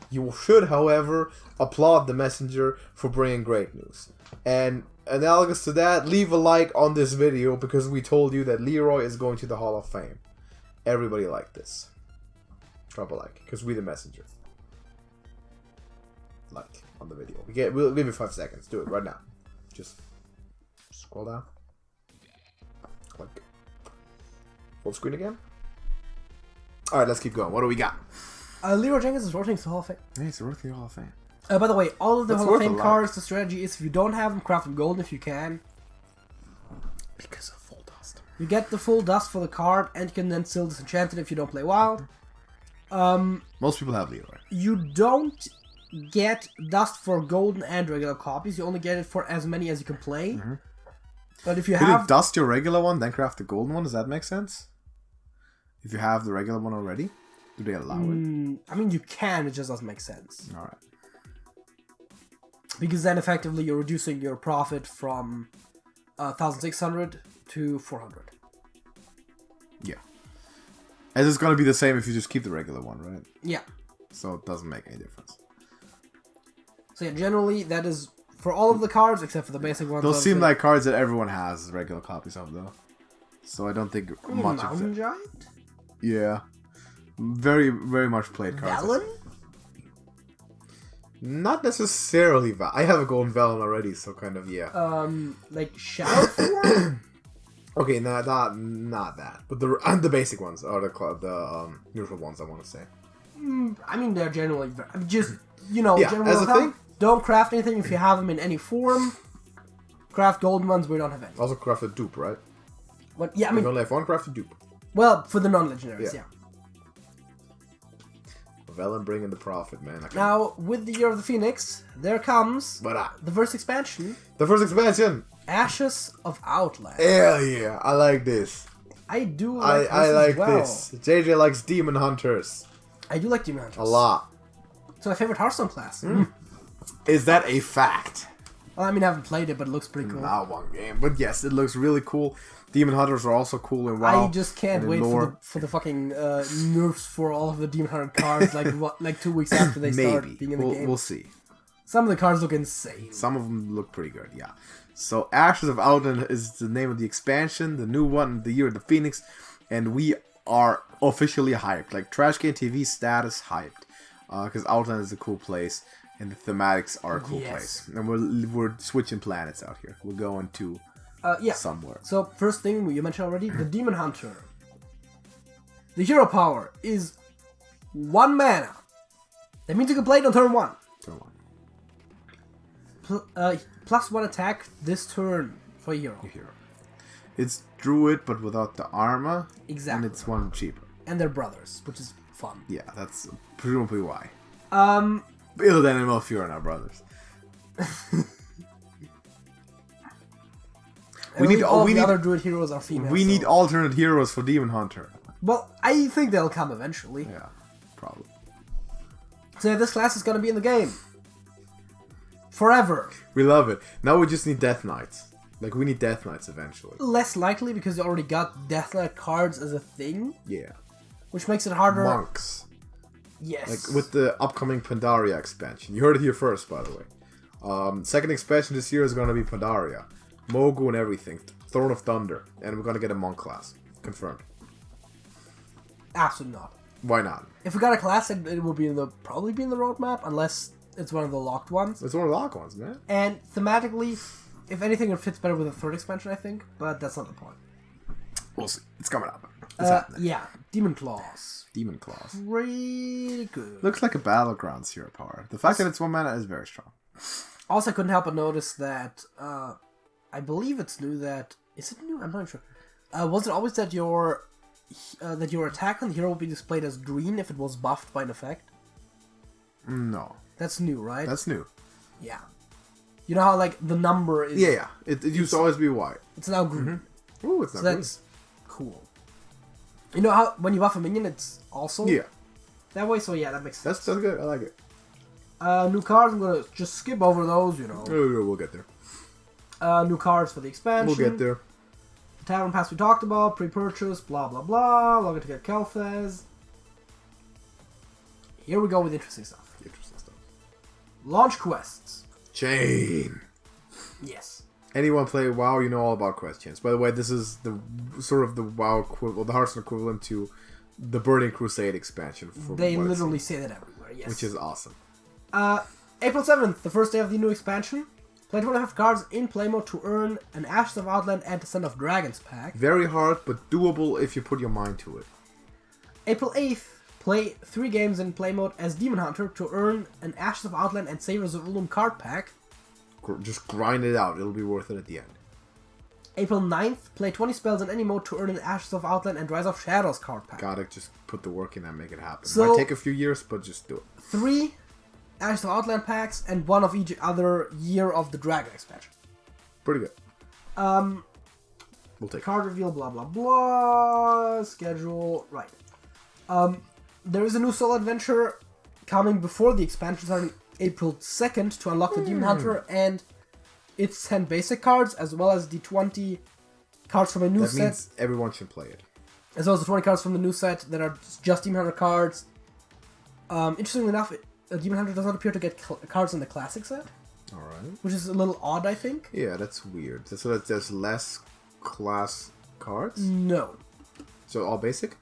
You should, however, applaud the messenger for bringing great news. And analogous to that, leave a like on this video because we told you that Leroy is going to the Hall of Fame. Everybody like this. Drop a like, because we the messenger. Like on the video. We'll give you 5 seconds. Do it right now. Just scroll down. Click. Full screen again. Alright, let's keep going. What do we got? Leroy Jenkins is rotating to the Hall of Fame. Yeah, it's rotating to the Hall of Fame. By the way, all of the Hall of Fame cards, the strategy is if you don't have them, craft them golden if you can. Because of full dust. You get the full dust for the card, and you can then still disenchant it if you don't play wild. Most people have Leroy. You don't get dust for golden and regular copies. You only get it for as many as you can play. Mm-hmm. But if you Could you dust your regular one, then craft the golden one? Does that make sense? If you have the regular one already? Do they allow it? I mean, you can, it just doesn't make sense. Alright. Because then effectively you're reducing your profit from 1,600 to 400. Yeah. And it's going to be the same if you just keep the regular one, right? Yeah. So it doesn't make any difference. So yeah, generally that is for all of the cards except for the basic ones. Those seem like cards that everyone has regular copies of, though. So I don't think much of Mountain it. Giant? Yeah. Very, very much played cards. Valen? Not necessarily Valen. I have a golden Valen already, so kind of, yeah. Like Shadow Form? Okay, not that. But the basic ones are the neutral ones, I want to say. I mean, they're generally just, general as a thing. Don't craft anything if you have them in any form. Craft golden ones where you don't have any. Also craft a dupe, right? What? Yeah, I mean... You only have one craft a dupe. Well, for the non-legendaries, yeah. Velen bringing the profit, man. Now, with the Year of the Pheonix, there comes the first expansion. The first expansion! Ashes of Outland. Hell yeah, I like this. I do like this I like as well. this. JJ likes Demon Hunters. I do like Demon Hunters. A lot. It's my favorite Hearthstone class. Is that a fact? Well, I mean, I haven't played it, but it looks pretty cool. Not one game. But yes, it looks really cool. Demon Hunters are also cool in WoW. I just can't wait for the fucking nerfs for all of the Demon Hunter cards, like 2 weeks after they start being in the game. We'll see. Some of the cards look insane. Some of them look pretty good, yeah. So Ashes of Outland is the name of the expansion, the new one, the Year of the Pheonix, and we are officially hyped. Like, TrashcanTV status hyped. Because Outland is a cool place, and the thematics are a cool place. And we're switching planets out here. We're going to somewhere. So, first thing you mentioned already, the Demon Hunter. The hero power is 1 mana. That means you can play it on turn 1. Plus 1 attack this turn for a hero. It's Druid, but without the armor. Exactly. And it's 1 cheaper. And they're brothers, which is fun. Yeah, that's presumably why. Illidan and Malfurion are brothers. we need other Druid heroes are female. We need alternate heroes for Demon Hunter. Well, I think they'll come eventually. Yeah, probably. So this class is going to be in the game. Forever. We love it. Now we just need Death Knights. Like, we need Death Knights eventually. Less likely because you already got Death Knight cards as a thing. Yeah. Which makes it harder. Monks. Yes. Like, with the upcoming Pandaria expansion. You heard it here first, by the way. Second expansion this year is going to be Pandaria. Mogu and everything. Throne of Thunder. And we're going to get a Monk class. Confirmed. Absolutely not. Why not? If we got a class, it will be probably be in the roadmap, unless it's one of the locked ones. It's one of the locked ones, man. And thematically, if anything, it fits better with the third expansion, I think. But that's not the point. We'll see. It's coming up. Yeah, Demon Claws. Demon Claws. Really good. Looks like a Battlegrounds hero power. The fact that it's 1 mana is very strong. Also, I couldn't help but notice that, I believe it's new that... Is it new? I'm not sure. Was it always that your attack on the hero will be displayed as green if it was buffed by an effect? No. That's new, right? That's new. Yeah. You know how, like, the number is... Yeah. It used to always be white. It's now green. Mm-hmm. Ooh, it's not green. That's cool. You know how when you buff a minion, it's also... Yeah. That way, so yeah, that makes sense. That's good. I like it. New cards, I'm going to just skip over those, you know. We'll get there. New cards for the expansion. We'll get there. The Tavern Pass we talked about, pre-purchase, blah blah blah, login to get Kel'Thas. Here we go with interesting stuff. Launch quests. Chain. Yes. Anyone play WoW, you know all about quest chains. By the way, this is the sort of the WoW equivalent, the Hearthstone equivalent to the Burning Crusade expansion. They literally say that everywhere, yes. Which is awesome. April 7th, the first day of the new expansion. Play 25 cards in play mode to earn an Ashes of Outland and Descent of Dragons pack. Very hard, but doable if you put your mind to it. April 8th, play 3 games in play mode as Demon Hunter to earn an Ashes of Outland and Savers of Ullum card pack. Just grind it out, it'll be worth it at the end. April 9th, play 20 spells in any mode to earn an Ashes of Outland and Rise of Shadows card pack. Gotta just put the work in and make it happen. So, might take a few years, but just do it. 3 Ashes of Outland packs and 1 of each other Year of the Dragon expansion. Pretty good. We'll take card reveal, blah blah blah. Schedule, right. There is a new solo adventure coming before the expansion starting April 2nd to unlock the Demon Hunter and its 10 basic cards, as well as the 20 cards from a new set. That means everyone should play it. As well as the 20 cards from the new set that are just Demon Hunter cards. Interestingly enough, Demon Hunter does not appear to get cards in the classic set. Alright. Which is a little odd, I think. Yeah, that's weird. So that there's less class cards? No. So all basic?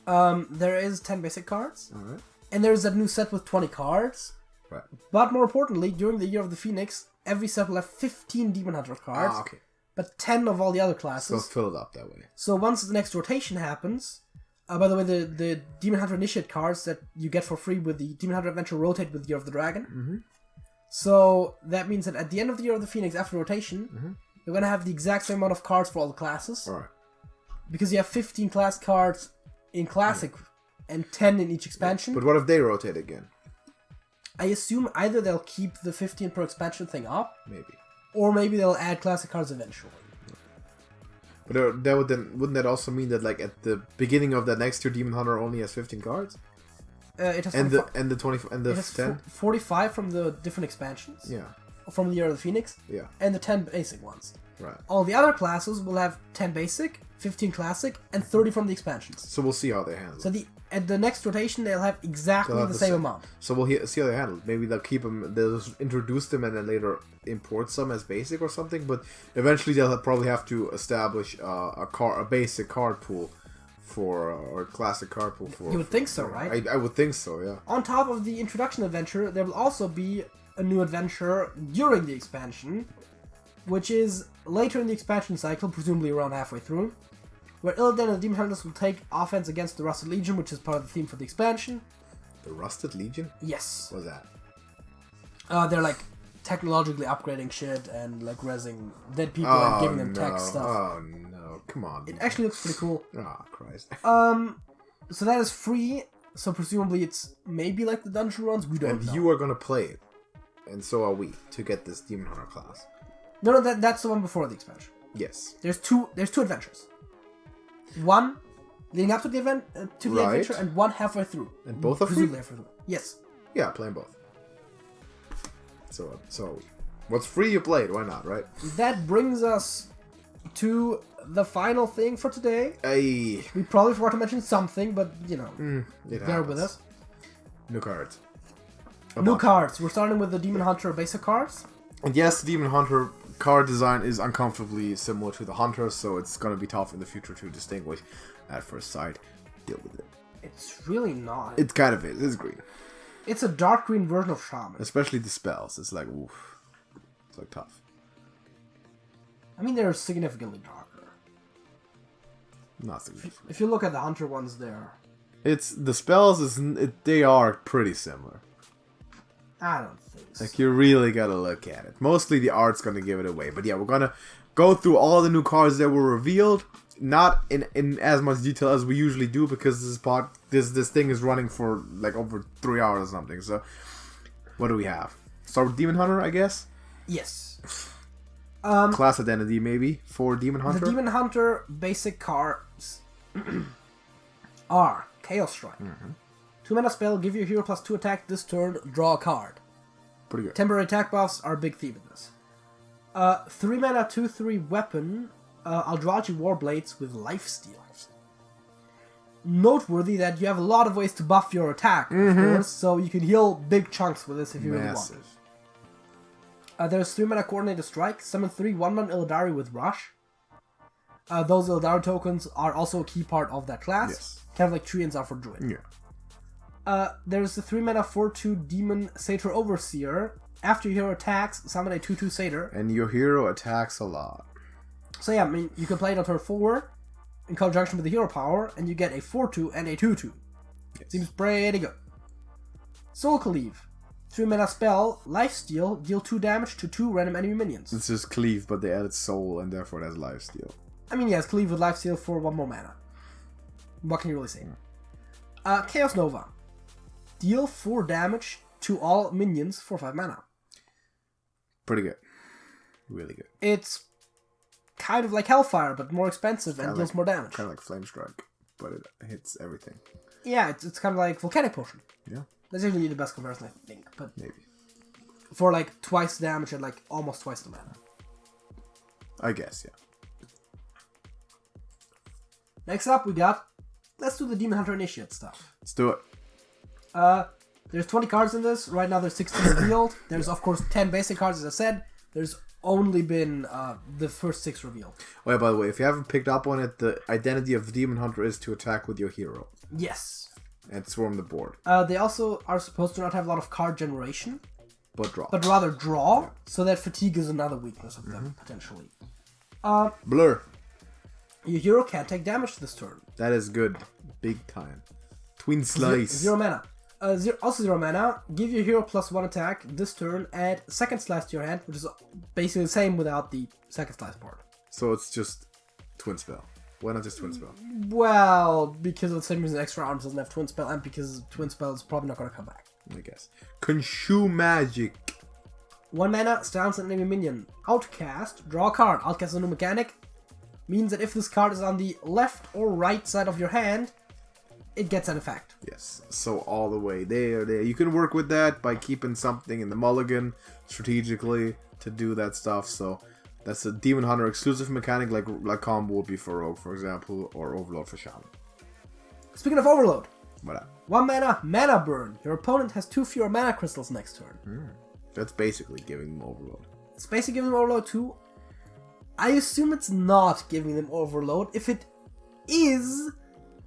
There is 10 basic cards. Alright. And there's that new set with 20 cards. Right. But more importantly, during the Year of the Pheonix, every set will have 15 Demon Hunter cards. Ah, okay. But 10 of all the other classes. So fill it up that way. So once the next rotation happens... by the way, the Demon Hunter Initiate cards that you get for free with the Demon Hunter Adventure rotate with Year of the Dragon. Mm-hmm. So that means that at the end of the Year of the Pheonix, after rotation, you're going to have the exact same amount of cards for all the classes. Alright. Because you have 15 class cards in Classic and 10 in each expansion. But what if they rotate again? I assume either they'll keep the 15 per expansion thing up. Maybe. Or maybe they'll add Classic cards eventually. But that would wouldn't that also mean that like at the beginning of the next year, Demon Hunter only has 15 cards? It has and 45. the 20 and the 10. 45 from the different expansions. Yeah. From the Year of the Pheonix. Yeah. And the 10 basic ones. Right. All the other classes will have 10 basic, 15 classic, and 30 from the expansions. So we'll see how they handle So it. at the next rotation, they'll have exactly the same amount. So we'll see how they handle it. Maybe they'll keep them, they'll just introduce them and then later import some as basic or something. But eventually they'll probably have to establish a basic card pool or classic card pool for. You would think so, right? I would think so, yeah. On top of the introduction adventure, there will also be a new adventure during the expansion, which is later in the expansion cycle, presumably around halfway through, where Illidan and the Demon Hunters will take offense against the Rusted Legion, which is part of the theme for the expansion. The Rusted Legion? Yes. What's that? They're like technologically upgrading shit and like rezzing dead people and giving them tech stuff. Oh no, come on. It actually looks pretty cool. Oh, Christ. So that is free, so presumably it's maybe like the dungeon runs, we don't know. And you are gonna play it, and so are we, to get this Demon Hunter class. No, that's the one before the expansion. Yes. There's two adventures. One leading up to the event, adventure, and one halfway through. And both are free? Halfway through. Yes. Yeah, playing both. So, what's free you played, why not, right? That brings us to the final thing for today. Hey. We probably forgot to mention something, but, you know, bear with us. New cards. New cards. We're starting with the Demon Hunter basic cards. And yes, the Demon Hunter card design is uncomfortably similar to the Hunter, so it's going to be tough in the future to distinguish at first sight. Deal with it. It's really not. It kind of is. It's green. It's a dark green version of Shaman. Especially the spells. It's like, oof. It's like tough. I mean, they're significantly darker. Not significant. If you look at the Hunter ones there. It's, the spells, they are pretty similar. I don't think so. Like, you really gotta look at it. Mostly the art's gonna give it away. But yeah, we're gonna go through all the new cards that were revealed. Not in as much detail as we usually do, because this thing is running for like over 3 hours or something. So, what do we have? Start with Demon Hunter, I guess? Yes. Class identity, maybe, for Demon Hunter? The Demon Hunter basic cards are Chaos Strike. 2-mana spell, give your hero +2 attack this turn, draw a card. Pretty good. Temporary attack buffs are a big theme in this. 3-mana 2/3 weapon, Aldrachi Warblades with Lifesteal. Noteworthy that you have a lot of ways to buff your attack, of course, so you can heal big chunks with this if you really want. There's 3-mana Coordinated Strike, summon 3 1/1 Illidari with Rush. Those Illidari tokens are also a key part of that class. Yes. Kind of like Treants are for Druid. Yeah. There's the 3-mana 4/2 Demon Satyr Overseer. After your hero attacks, summon a 2/2 Satyr. And your hero attacks a lot. So yeah, I mean, you can play it on turn 4 in conjunction with the hero power, and you get a 4/2 and a 2/2. Yes. Seems pretty good. Soul Cleave. 3-mana spell, Lifesteal, deal 2 damage to 2 random enemy minions. It's just Cleave, but they added Soul, and therefore it has Lifesteal. I mean, yes, Cleave with Lifesteal for 1 more mana. What can you really say? Chaos Nova. Deal 4 damage to all minions for 5 mana. Pretty good. Really good. It's kind of like Hellfire, but more expensive and deals more damage. Kind of like Flame Strike, but it hits everything. Yeah, it's kind of like Volcanic Potion. Yeah. That's usually the best comparison, I think. But maybe. For like twice the damage and like almost twice the mana. I guess, yeah. Next up, let's do the Demon Hunter Initiate stuff. Let's do it. There's 20 cards in this. Right now there's 16 revealed. There's, of course, 10 basic cards, as I said. There's only been the first 6 revealed. Oh yeah, by the way, if you haven't picked up on it, the identity of the Demon Hunter is to attack with your hero. Yes. And swarm the board. They also are supposed to not have a lot of card generation. But draw. But rather draw, so that fatigue is another weakness of them, potentially. Blur. Your hero can't take damage this turn. That is good. Big time. Twin Slice. 0 mana. Also 0 mana. Give your hero +1 attack this turn. Add second slice to your hand, which is basically the same without the second slice part. So it's just Twin Spell. Why not just Twin Spell? Well, because of the same reason Extra Arms doesn't have Twin Spell, and because Twin Spell is probably not going to come back. I guess. Consume Magic. 1 mana, stance an enemy minion. Outcast, draw a card. Outcast is a new mechanic. Means that if this card is on the left or right side of your hand, it gets an effect. Yes, so all the way there. You can work with that by keeping something in the mulligan strategically to do that stuff. So that's a Demon Hunter exclusive mechanic, like combo would be for Rogue, for example, or Overload for Shaman. Speaking of Overload, What? 1 mana burn. Your opponent has 2 fewer mana crystals next turn. That's basically giving them overload. It's basically giving them overload too. I assume it's not giving them overload. If it is,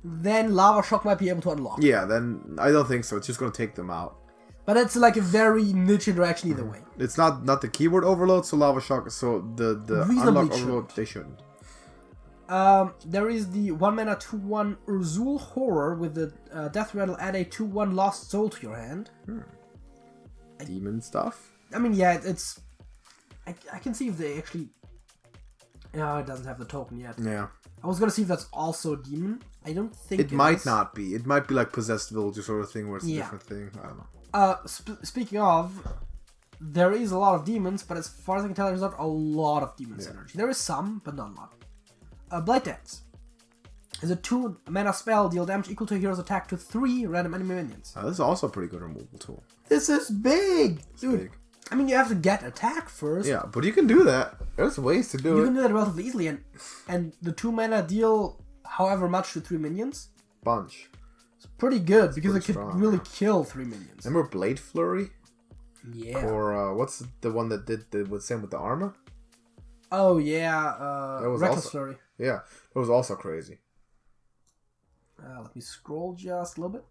then Lava Shock might be able to unlock. Yeah, then I don't think so. It's just going to take them out. But it's like a very niche interaction either way. It's not the keyword overload, so Lava Shock, so the unlock overload, they shouldn't. There is the 1 mana 2/1 Urzul Horror with the Death Rattle, add a 2/1 Lost Soul to your hand. Demon stuff? I mean, yeah, it's... I can see if they actually... No, it doesn't have the token yet. Yeah. I was gonna see if that's also demon. I don't think it might not be. It might be like Possessed Villager sort of thing where it's a different thing. I don't know. Speaking of, there is a lot of demons, but as far as I can tell, there's not a lot of demon synergy. There is some, but not a lot. Blight Dance is a 2 mana spell, deal damage equal to a hero's attack to 3 random enemy minions. This is also a pretty good removal tool. This is big! Dude, big. I mean, you have to get attack first. Yeah, but you can do that. There's ways to do it. You can do that relatively easily, and the 2 mana deal however much to 3 minions. Bunch. It's pretty good, because it could really kill 3 minions. Remember Blade Flurry? Yeah. Or what's the one that did the same with the armor? Oh, yeah. That was Reckless Flurry. Yeah, it was also crazy. Let me scroll just a little bit.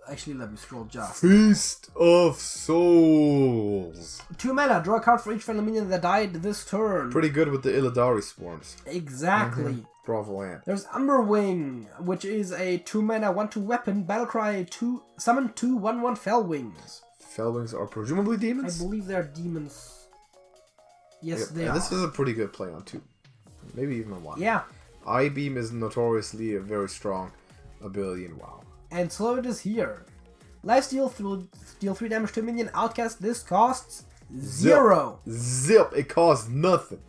Actually, let me scroll just. Feast of Souls. 2 mana, draw a card for each friendly minion that died this turn. Pretty good with the Illidari Swarms. Exactly. Bravo land. There's Umberwing, which is a 2 mana 1/2 weapon. Battlecry, summon 2 1/1 Fellwings. Fellwings are presumably demons? I believe they're demons. Yes, they are. This is a pretty good play on 2. Maybe even 1. Yeah. Eye Beam is notoriously a very strong ability in WoW. And so it is here. Lifesteal, deal 3 damage to a minion. Outcast, this costs 0. Zip. It costs nothing.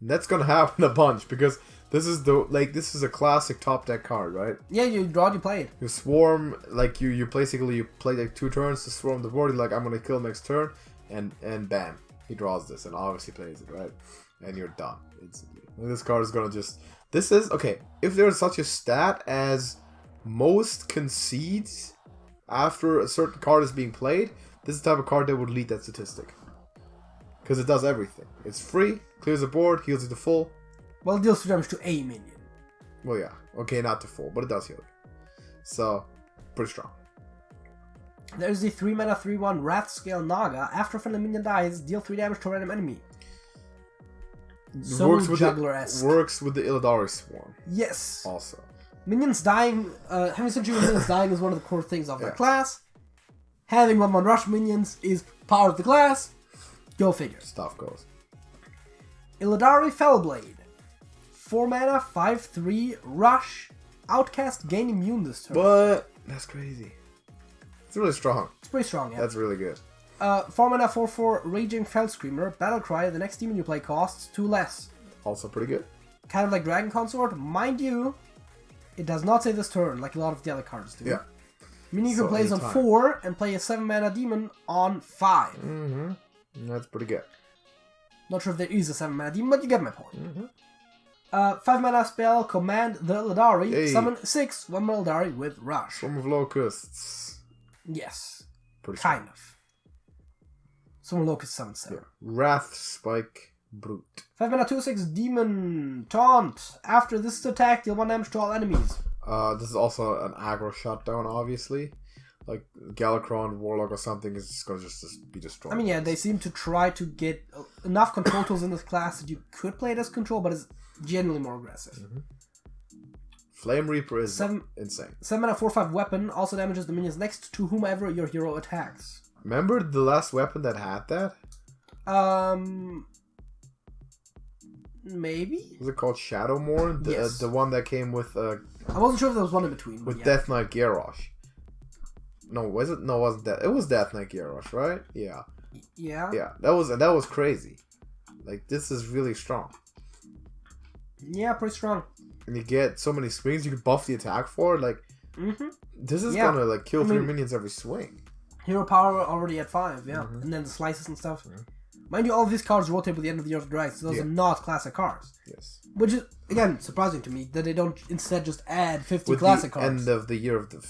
And that's gonna happen a bunch because this is a classic top deck card, right? Yeah, you draw, you play it. You swarm, like you basically play like 2 turns to swarm the board. You're like, I'm gonna kill next turn, and bam, he draws this and obviously plays it, right? And you're done instantly. And this card is gonna just. This is okay. If there's such a stat as most concedes after a certain card is being played, this is the type of card that would lead that statistic. Because it does everything. It's free, clears the board, heals you to full. Well, it deals 2 damage to a minion. Well, yeah. Okay, not to full, but it does heal you. So, pretty strong. There's the 3 mana 3/1 Wrathscale Naga. After a friendly minion dies, deal 3 damage to a random enemy. So Juggler-esque. Works with the Illidari Swarm. Yes. Also. Minions dying, having Sentry minions dying is one of the core things of that class. Having 1/1 rush minions is part of the class. Go figure. Stuff goes. Illidari Fellblade. 4 mana, 5/3, rush. Outcast, gain immune this turn. But that's crazy. It's really strong. It's pretty strong, yeah. That's really good. 4 mana, 4/4, Raging Fellscreamer. Battlecry, the next demon you play costs 2 less. Also pretty good. Kind of like Dragon Consort. Mind you, it does not say this turn like a lot of the other cards do. Yeah. Meaning you can play this on 4 and play a 7 mana demon on 5. Mm-hmm. That's pretty good. Not sure if there is a 7 mana demon, but you get my point. Mm-hmm. 5 mana spell, Command the Illidari. Hey. Summon 6 1/1 Illidari with Rush. Swarm of Locusts. Yes. Pretty kind strong. of. Summon Locust summon 7. Yeah. Wrath Spike Brute. 5 mana 2/6 Demon Taunt. After this attack, deal 1 damage to all enemies. This is also an aggro shutdown, obviously. Like Galakron, Warlock, or something is just gonna just be destroyed. I mean, yeah, they seem to try to get enough control tools in this class that you could play it as control, but it's generally more aggressive. Mm-hmm. Flame Reaper is insane. 7 mana 4/5 weapon also damages the minions next to whomever your hero attacks. Remember the last weapon that had that? Maybe? Was it called Shadowmourne? Yes. The one that came with I wasn't sure if there was one in between. With Death Knight Garrosh. No, was it? No, it wasn't that. It was Death Knight Garrosh, right? Yeah. Yeah. Yeah, that was crazy. Like, this is really strong. Yeah, pretty strong. And you get so many swings, you can buff the attack for it. Like, this is gonna like kill 3 minions every swing. Hero power already at 5, yeah. And then the slices and stuff. Mind you, all of these cards rotate by the end of the Year of the Dragon, so those are not classic cards. Yes. Which is again, surprising to me that they don't instead just add 50 classic cards. End of the year of the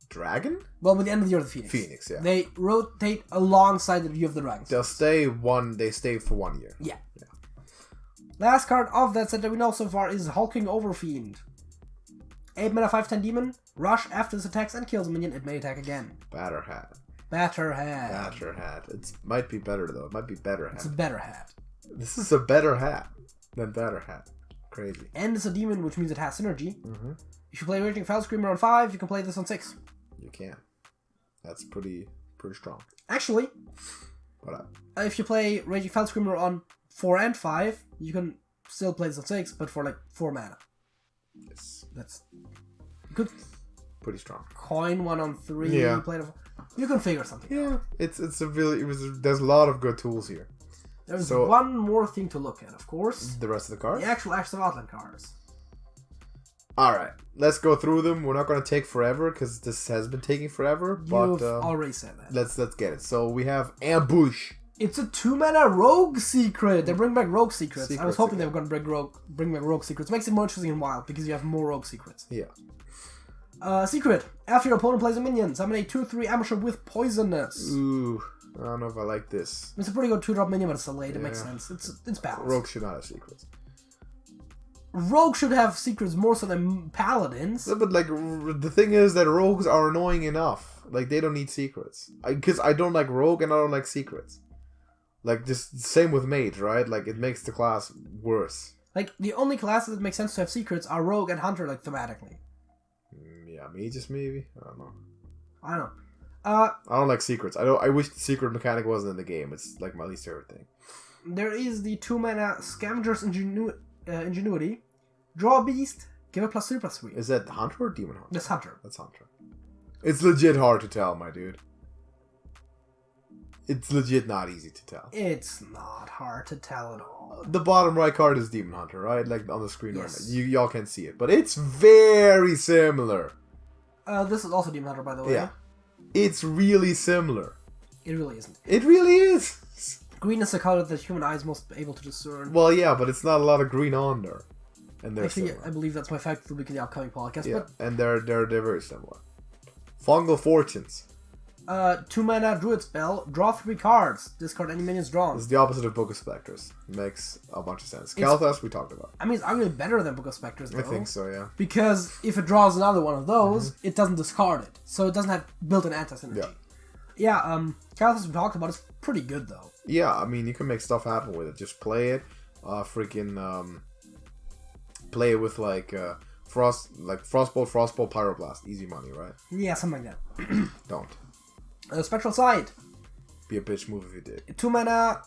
dragon? Well, with the end of the year of the Pheonix, yeah. They rotate alongside the year of the dragons. They stay for 1 year. Yeah. Last card of that set that we know so far is Hulking Overfiend. 8 mana 5/10 demon. Rush after this attacks and kills a minion. It may attack again. Batter hat. Batterhat. It might be better though. It might be better hat. It's a better hat. This is a better hat than batter hat. Crazy. And it's a demon, which means it has synergy. Mm-hmm. If you play Raging Fell Screamer on 5, you can play this on 6. You can. That's pretty strong. Actually, if you play Raging Fell Screamer on 4 and 5, you can still play this on 6, but for like 4 mana. Yes. That's good. Pretty strong. Coin 1 on 3. Yeah. You can figure something. Yeah. There's a lot of good tools here. There's one more thing to look at, of course. The rest of the cards? The actual Ashes of Outland cards. Alright, let's go through them. We're not going to take forever, because this has been taking forever. You've already said that. Let's get it. So we have Ambush. It's a 2-mana Rogue Secret. They bring back Rogue Secrets. I was hoping they were going to bring back Rogue Secrets. Makes it more interesting in Wild, because you have more Rogue Secrets. Yeah. Secret. After your opponent plays a minion, summon a 2/3 Ambusher with Poisonous. Ooh, I don't know if I like this. It's a pretty good 2-drop minion, but it's delayed. It makes sense. It's balanced. Rogue should not have secrets. Rogue should have secrets more so than Paladins. Yeah, but like the thing is that rogues are annoying enough. Like they don't need secrets. Because I don't like rogue and I don't like secrets. Like just same with mage, right? Like it makes the class worse. Like the only classes that make sense to have secrets are rogue and hunter, like thematically. Yeah, mages maybe. I don't know. I don't like secrets. I wish the secret mechanic wasn't in the game. It's like my least favorite thing. There is the 2-mana Scavenger's Ingenuity. Draw a beast. Give it +3/+3. Is that hunter or demon hunter? That's hunter. That's hunter. It's legit hard to tell, my dude. It's legit not easy to tell. It's not hard to tell at all. The bottom right card is demon hunter, right? Like on the screen yes. right now. Y'all can see it, but it's very similar. This is also demon hunter, by the way. Yeah. It's really similar. It really isn't. It really is. Green is the color that human eye is most able to discern. Well, yeah, but it's not a lot of green on there. And actually, I believe that's my fact for the week in the upcoming podcast. Yeah, but and they're very similar. Fungal Fortunes. 2-mana druid spell. Draw 3 cards. Discard any minions drawn. It's the opposite of Book of Specters. Makes a bunch of sense. Kalthas we talked about. I mean, it's arguably better than Book of Specters, though. I think so, yeah. Because if it draws another one of those, it doesn't discard it. So it doesn't have built-in anti-synergy. Yeah, Kalthas we talked about is pretty good, though. Yeah, I mean, you can make stuff happen with it. Just play it. Play it with Frostbolt, Pyroblast. Easy money, right? Yeah, something like that. Don't. Spectral Sight. Be a bitch move if you did. 2-mana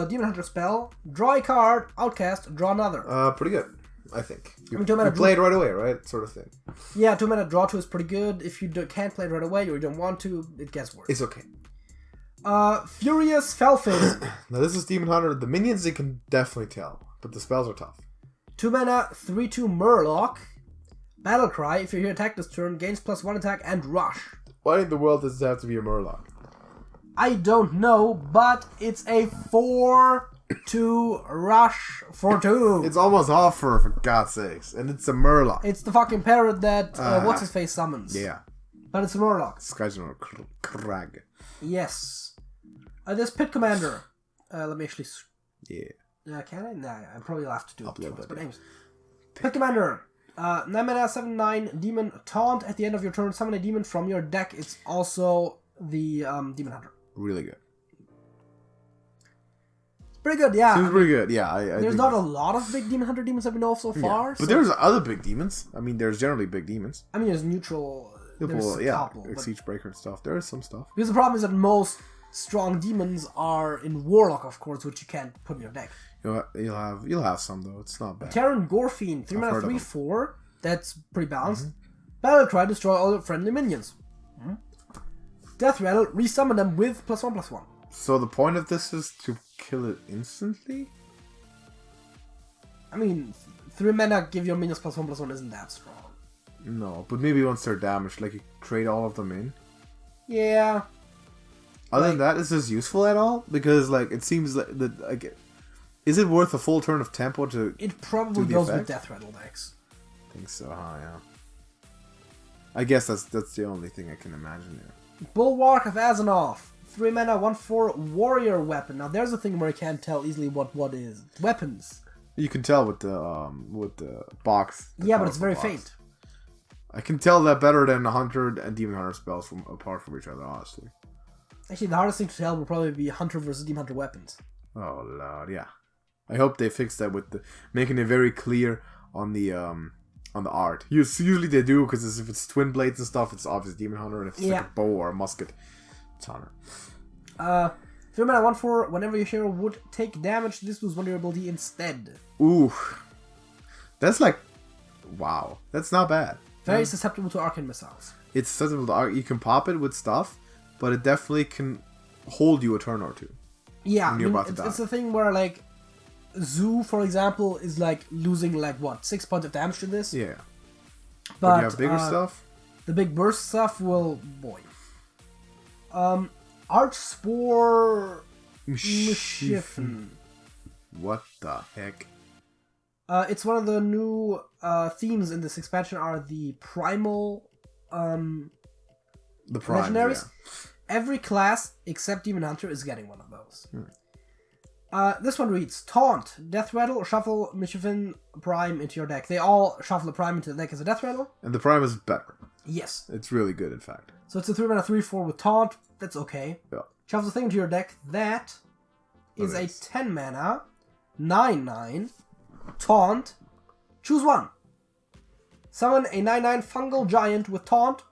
Demon Hunter spell. Draw a card. Outcast. Draw another. Pretty good, I think. You play it right away, right? Sort of thing. Yeah, 2-mana draw 2 is pretty good. If you can't play it right away or you don't want to, it gets worse. It's okay. Furious Felfin. Now this is Demon Hunter. The minions, they can definitely tell, but the spells are tough. 2-mana 3/2 Murloc. Battlecry. If you hear attack this turn, gains +1 attack and rush. Why in the world does it have to be a Murloc? I don't know, but it's a 4/2 rush for 2. It's almost offer, for God's sakes, and it's a Murloc. It's the fucking parrot that what's his face summons. Yeah, but it's a Murloc. This guy's a Krag. Yes. This Pit Commander. Let me actually. Yeah. Can I? Nah, I'm probably allowed to do it twice. But anyways, Pit Pick. Commander. 9 mana, 7/9 demon taunt. At the end of your turn, summon a demon from your deck. It's also the Demon Hunter. Really good. Pretty good, yeah. Seems pretty good, yeah. There's not a lot of big Demon Hunter demons that we know of so far. Yeah. But there's other big demons. I mean, there's generally big demons. I mean, there's neutral. There's a couple. Like Siege Breaker and stuff. There is some stuff. Because the problem is that most strong demons are in Warlock, of course, which you can't put in your deck. You'll have some though. It's not bad. Terran Gorefiend, 3 mana 3/4. That's pretty balanced. Battlecry, destroy all your friendly minions. Death Rattle, resummon them with +1/+1. So the point of this is to kill it instantly? I mean, 3 mana give your minions +1/+1 isn't that strong. No, but maybe once they're damaged, like you trade all of them in. Yeah. Other than that, is this useful at all? Because like it seems like Is it worth a full turn of tempo to? It probably goes with Death Rattle decks. I think so, yeah. I guess that's the only thing I can imagine there. Bulwark of Azzinoth. 3 mana, 1/4 warrior weapon. Now there's a thing where I can't tell easily what is. Weapons. You can tell with the box. Yeah, but it's very faint. I can tell that better than Hunter and Demon Hunter spells apart from each other, honestly. Actually, the hardest thing to tell will probably be Hunter versus Demon Hunter weapons. Oh lord, yeah. I hope they fix that with making it very clear on the art. Usually they do, because if it's twin blades and stuff, it's obviously Demon Hunter, and if it's like a bow or a musket, it's Hunter. 3 mana, 1/4. Whenever your hero would take damage, this was one durability instead. Ooh, that's like, wow, that's not bad. Very susceptible to arcane missiles. It's susceptible to arc. You can pop it with stuff, but it definitely can hold you a turn or two. Yeah, I mean, it's a thing where like Zoo, for example, is like losing like what 6 points of damage to this. Yeah, but you have bigger stuff. The big burst stuff will boy. Archspore Mischiefin. What the heck? It's one of the new themes in this expansion are the primal the primes, legendaries. Yeah. Every class except Demon Hunter is getting one of those. This one reads Taunt, Death Rattle, or Shuffle Mischiefin Prime into your deck. They all shuffle the Prime into the deck as a Death Rattle. And the Prime is better. Yes. It's really good, in fact. So it's a 3 mana 3/4 with Taunt. That's okay. Yeah. Shuffle the thing into your deck. That is a 10 mana 9/9 Taunt. Choose one. Summon a 9/9 Fungal Giant with Taunt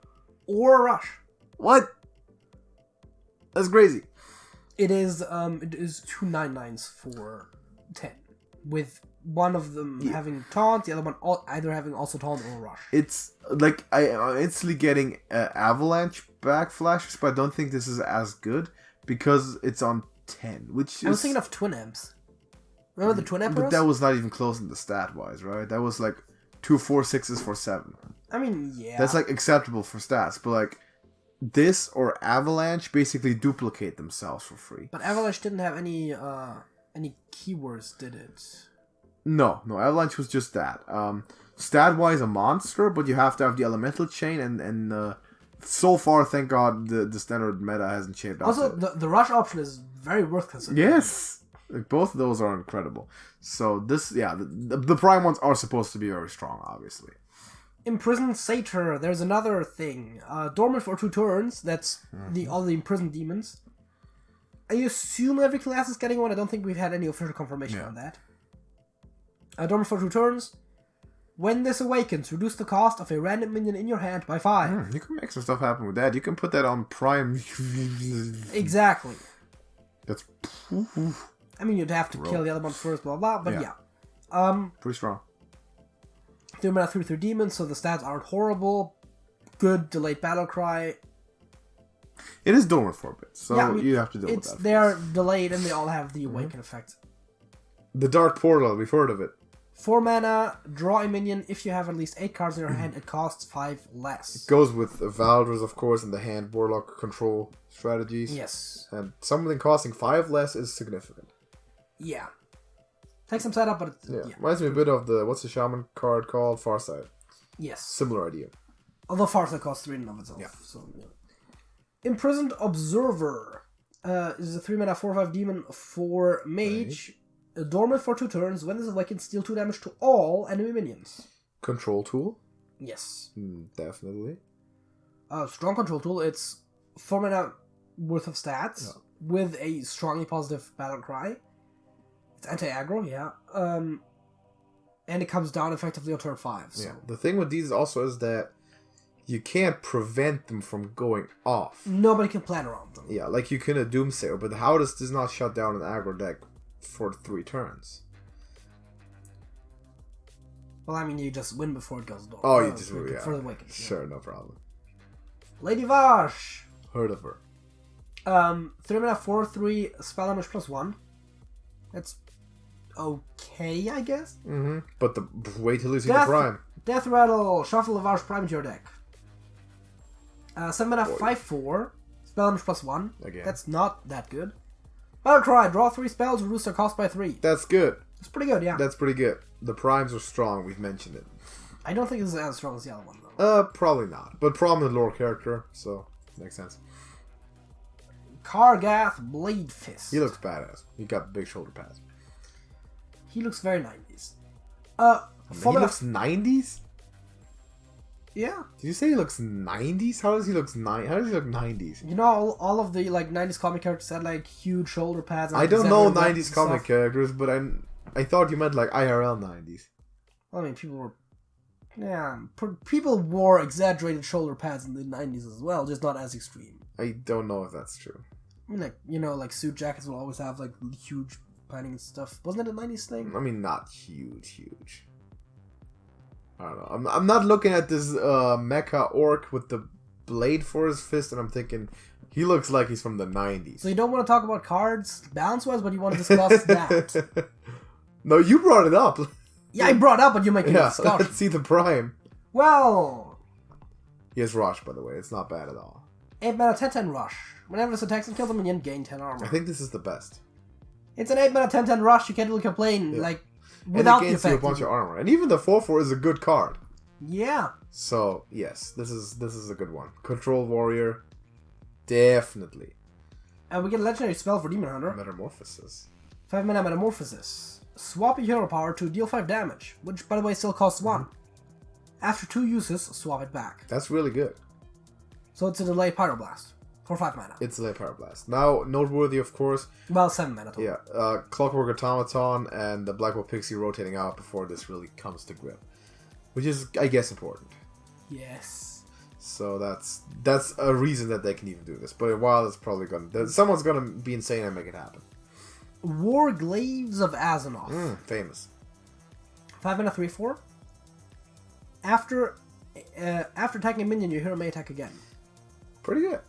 or a Rush. What? That's crazy. It is 2 9/9s for 10, with one of them having Taunt, the other one either having also Taunt or Rush. It's like I'm instantly getting Avalanche backflashes, but I don't think this is as good because it's on 10, which I was thinking of Twin Imps. Remember the Twin Emperors? But that was not even close in the stat wise, right? That was like 2 4/6s for 7. I mean, yeah. That's like acceptable for stats, but like this or Avalanche basically duplicate themselves for free. But Avalanche didn't have any keywords, did it? No, Avalanche was just that. Stat-wise, a monster, but you have to have the elemental chain, and so far, thank God, the standard meta hasn't changed. Also, the rush option is very worth considering. Yes, like, both of those are incredible. So this, yeah, the prime ones are supposed to be very strong, obviously. Imprisoned Satyr, there's another thing. Dormant for 2 turns, that's all the imprisoned demons. I assume every class is getting one, I don't think we've had any official confirmation on that. Dormant for 2 turns. When this awakens, reduce the cost of a random minion in your hand by 5. You can make some stuff happen with that. You can put that on prime. Exactly. That's... I mean, you'd have to kill the other one first, blah, blah, but yeah. Pretty strong. 3 mana 3/3 demons, so the stats aren't horrible. Good delayed battle cry. It is dormant for a bit, so yeah, I mean, you have to deal with that. They're delayed and they all have the awaken effect. The Dark Portal, we've heard of it. 4 mana, draw a minion. If you have at least 8 cards in your hand, it costs 5 less. It goes with Valdres, of course, and the hand Warlock control strategies. Yes. And something costing 5 less is significant. Yeah. Take some setup, but it's... Yeah. Reminds me a bit of the... What's the Shaman card called? Farsight. Yes. Similar idea. Although Farsight costs 3 in and of itself. Yeah. So, yeah. Imprisoned Observer is a 3 mana 4/5 demon for mage. Right. Dormant for 2 turns. When this awakens, deal 2 damage to all enemy minions. Control tool? Yes. Definitely. Strong control tool. It's 4 mana worth of stats with a strongly positive battle cry. It's anti-aggro, yeah. And it comes down effectively on turn 5. So. Yeah. The thing with these also is that you can't prevent them from going off. Nobody can plan around them. Yeah, like you can a Doomsayer, but how does this not shut down an aggro deck for 3 turns? Well, I mean, you just win before it goes down. Oh, you just win, for the Wicked. Sure, no problem. Lady Vash. Heard of her. 3 mana 4/3 spell damage +1. That's okay, I guess. But wait till losing the prime. Death Rattle. Shuffle the Vash Prime into your deck. 7 mana 5/4 spell damage +1. Again. That's not that good. Battlecry, draw 3 spells, reduce their cost by 3. That's good. It's pretty good, yeah. That's pretty good. The primes are strong, we've mentioned it. I don't think this is as strong as the other one, though. Probably not. But prominent lore character, so makes sense. Kargath, Blade Fist. He looks badass. He got big shoulder pads. He looks very 90s. He looks 90s? Yeah. Did you say he looks 90s? How does he look 90s? You know, all of the 90s comic characters had huge shoulder pads. And I don't know 90s comic characters, but I thought you meant IRL 90s. I mean, people wore exaggerated shoulder pads in the 90s as well, just not as extreme. I don't know if that's true. I mean, suit jackets will always have huge padding and stuff. Wasn't it a 90s thing? I mean, not huge. I don't know. I'm not looking at this mecha orc with the blade for his fist, and I'm thinking he looks like he's from the 90s. So you don't want to talk about cards balance-wise, but you want to discuss that. No, you brought it up. Yeah, I brought it up, but you make a discussion. Let's see the prime. Well... He has Rush, by the way. It's not bad at all. 8 mana 10-10 Rush. Whenever this attacks and kills a minion, gain 10 armor. I think this is the best. It's an 8 mana 10-10 Rush. You can't really complain, without the effect. And it gains you a bunch of armor. And even the 4/4 is a good card. Yeah. So, yes, this is a good one. Control Warrior. Definitely. And we get a legendary spell for Demon Hunter. Metamorphosis. 5 mana Metamorphosis. Swap your hero power to deal 5 damage, which, by the way, still costs 1. After 2 uses, swap it back. That's really good. So it's a delayed Pyroblast. For 5 mana. It's a delayed Pyroblast. Now, noteworthy, of course. Well, 7 mana total. Yeah. Clockwork Automaton and the Black Hole Pixie rotating out before this really comes to grip. Which is, I guess, important. Yes. So that's a reason that they can even do this. But in a while, it's probably someone's gonna be insane and make it happen. Warglaives of Azzinoth. Famous. 5 mana 3/4. After attacking a minion, your hero may attack again. Pretty good.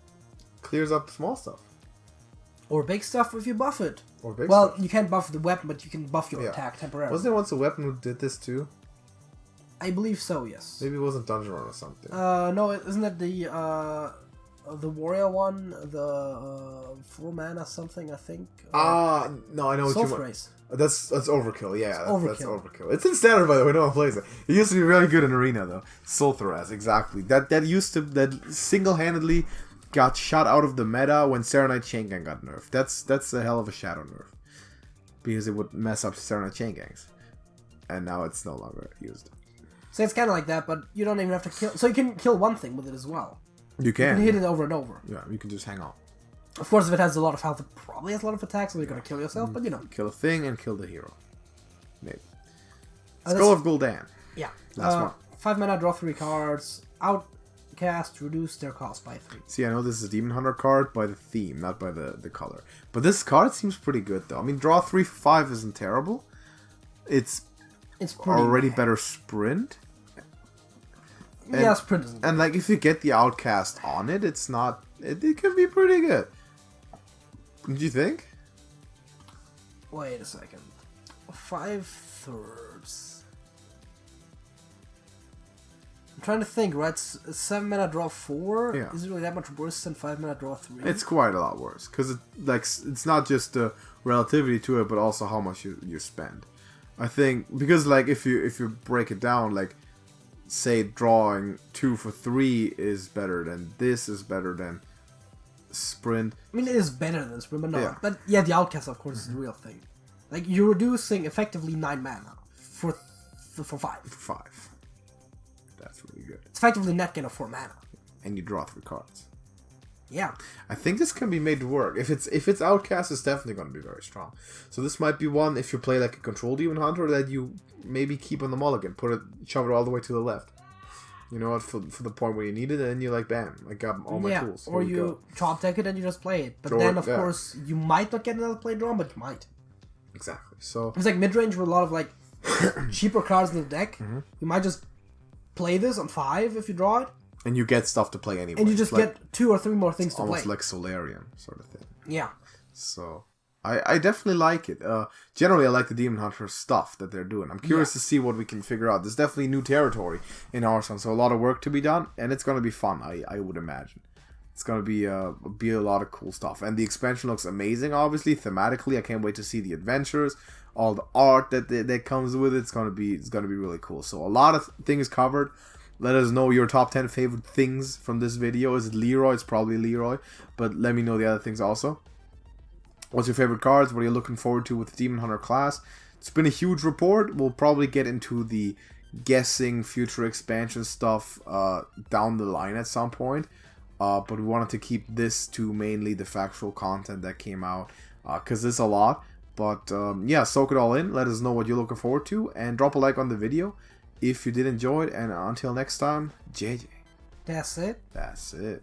Clears up small stuff. Or big stuff if you buff it. Or big stuff. stuff. You can't buff the weapon, but you can buff your attack temporarily. Wasn't there once a weapon who did this too? I believe so, yes. Maybe it wasn't Dungeon Run or something. No, isn't it the warrior one? The 4 mana something, I think. No, I know what you mean. That's overkill, yeah. That's overkill. It's in standard, by the way, no one plays it. It used to be really good in Arena, though. Sultharaz, exactly. That single-handedly got shot out of the meta when Serenite Chain Gang got nerfed. That's a hell of a shadow nerf. Because it would mess up Serenite Chain Gangs. And now it's no longer used. So it's kind of like that, but you don't even have to kill... So you can kill one thing with it as well. You can. You can hit it over and over. Yeah, you can just hang on. Of course, if it has a lot of health, it probably has a lot of attacks, so you're going to kill yourself, but Kill a thing and kill the hero. Maybe. Skull of Gul'dan. Yeah. Last one. 5 mana, draw 3 cards. Outcast, reduce their cost by 3. See, I know this is a Demon Hunter card by the theme, not by the color. But this card seems pretty good, though. I mean, draw 3 for 5 isn't terrible. It's already better sprint. Yeah, sprint isn't. And if you get the Outcast on it, it's not... It can be pretty good. What do you think? Wait a second. 5/3. I'm trying to think, right? 7 mana, draw 4? Yeah. Is it really that much worse than 5 mana, draw 3? It's quite a lot worse. Because it's not just the relativity to it, but also how much you spend. I think, because if you break it down, say drawing 2 for 3 is better than this is better than sprint. I mean, it is better than sprint, but no. Yeah. But yeah, the Outcast, of course, is the real thing. You're reducing effectively 9 mana for 5. For 5. That's really good. It's effectively net gain of 4 mana. And you draw 3 cards. Yeah. I think this can be made to work. If it's Outcast, it's definitely going to be very strong. So this might be one, if you play a control Demon Hunter, that you maybe keep on the mulligan. Shove it all the way to the left. You know what, for the point where you need it, and you're bam, I got all my tools. Or you chop deck it and you just play it. But then, of course, you might not get another play drawn, but you might. Exactly. So it's mid-range with a lot of cheaper cards in the deck. Mm-hmm. You might just play this on 5 if you draw it. And you get stuff to play anyway. And you just get 2 or 3 more things to play. Almost like Solarium sort of thing. Yeah. So I definitely like it. Generally, I like the Demon Hunter stuff that they're doing. I'm curious to see what we can figure out. There's definitely new territory in Hearthstone, so a lot of work to be done, and it's going to be fun, I would imagine. It's gonna be a lot of cool stuff, and the expansion looks amazing. Obviously, thematically, I can't wait to see the adventures, all the art that comes with it. It's gonna be really cool. So a lot of things covered. Let us know your top 10 favorite things from this video. Is it Leroy? It's probably Leroy, but let me know the other things also. What's your favorite cards? What are you looking forward to with the Demon Hunter class? It's been a huge report. We'll probably get into the guessing future expansion stuff down the line at some point. But we wanted to keep this to mainly the factual content that came out, because it's a lot. But yeah, soak it all in. Let us know what you're looking forward to, and drop a like on the video if you did enjoy it. And until next time, JJ. That's it. That's it.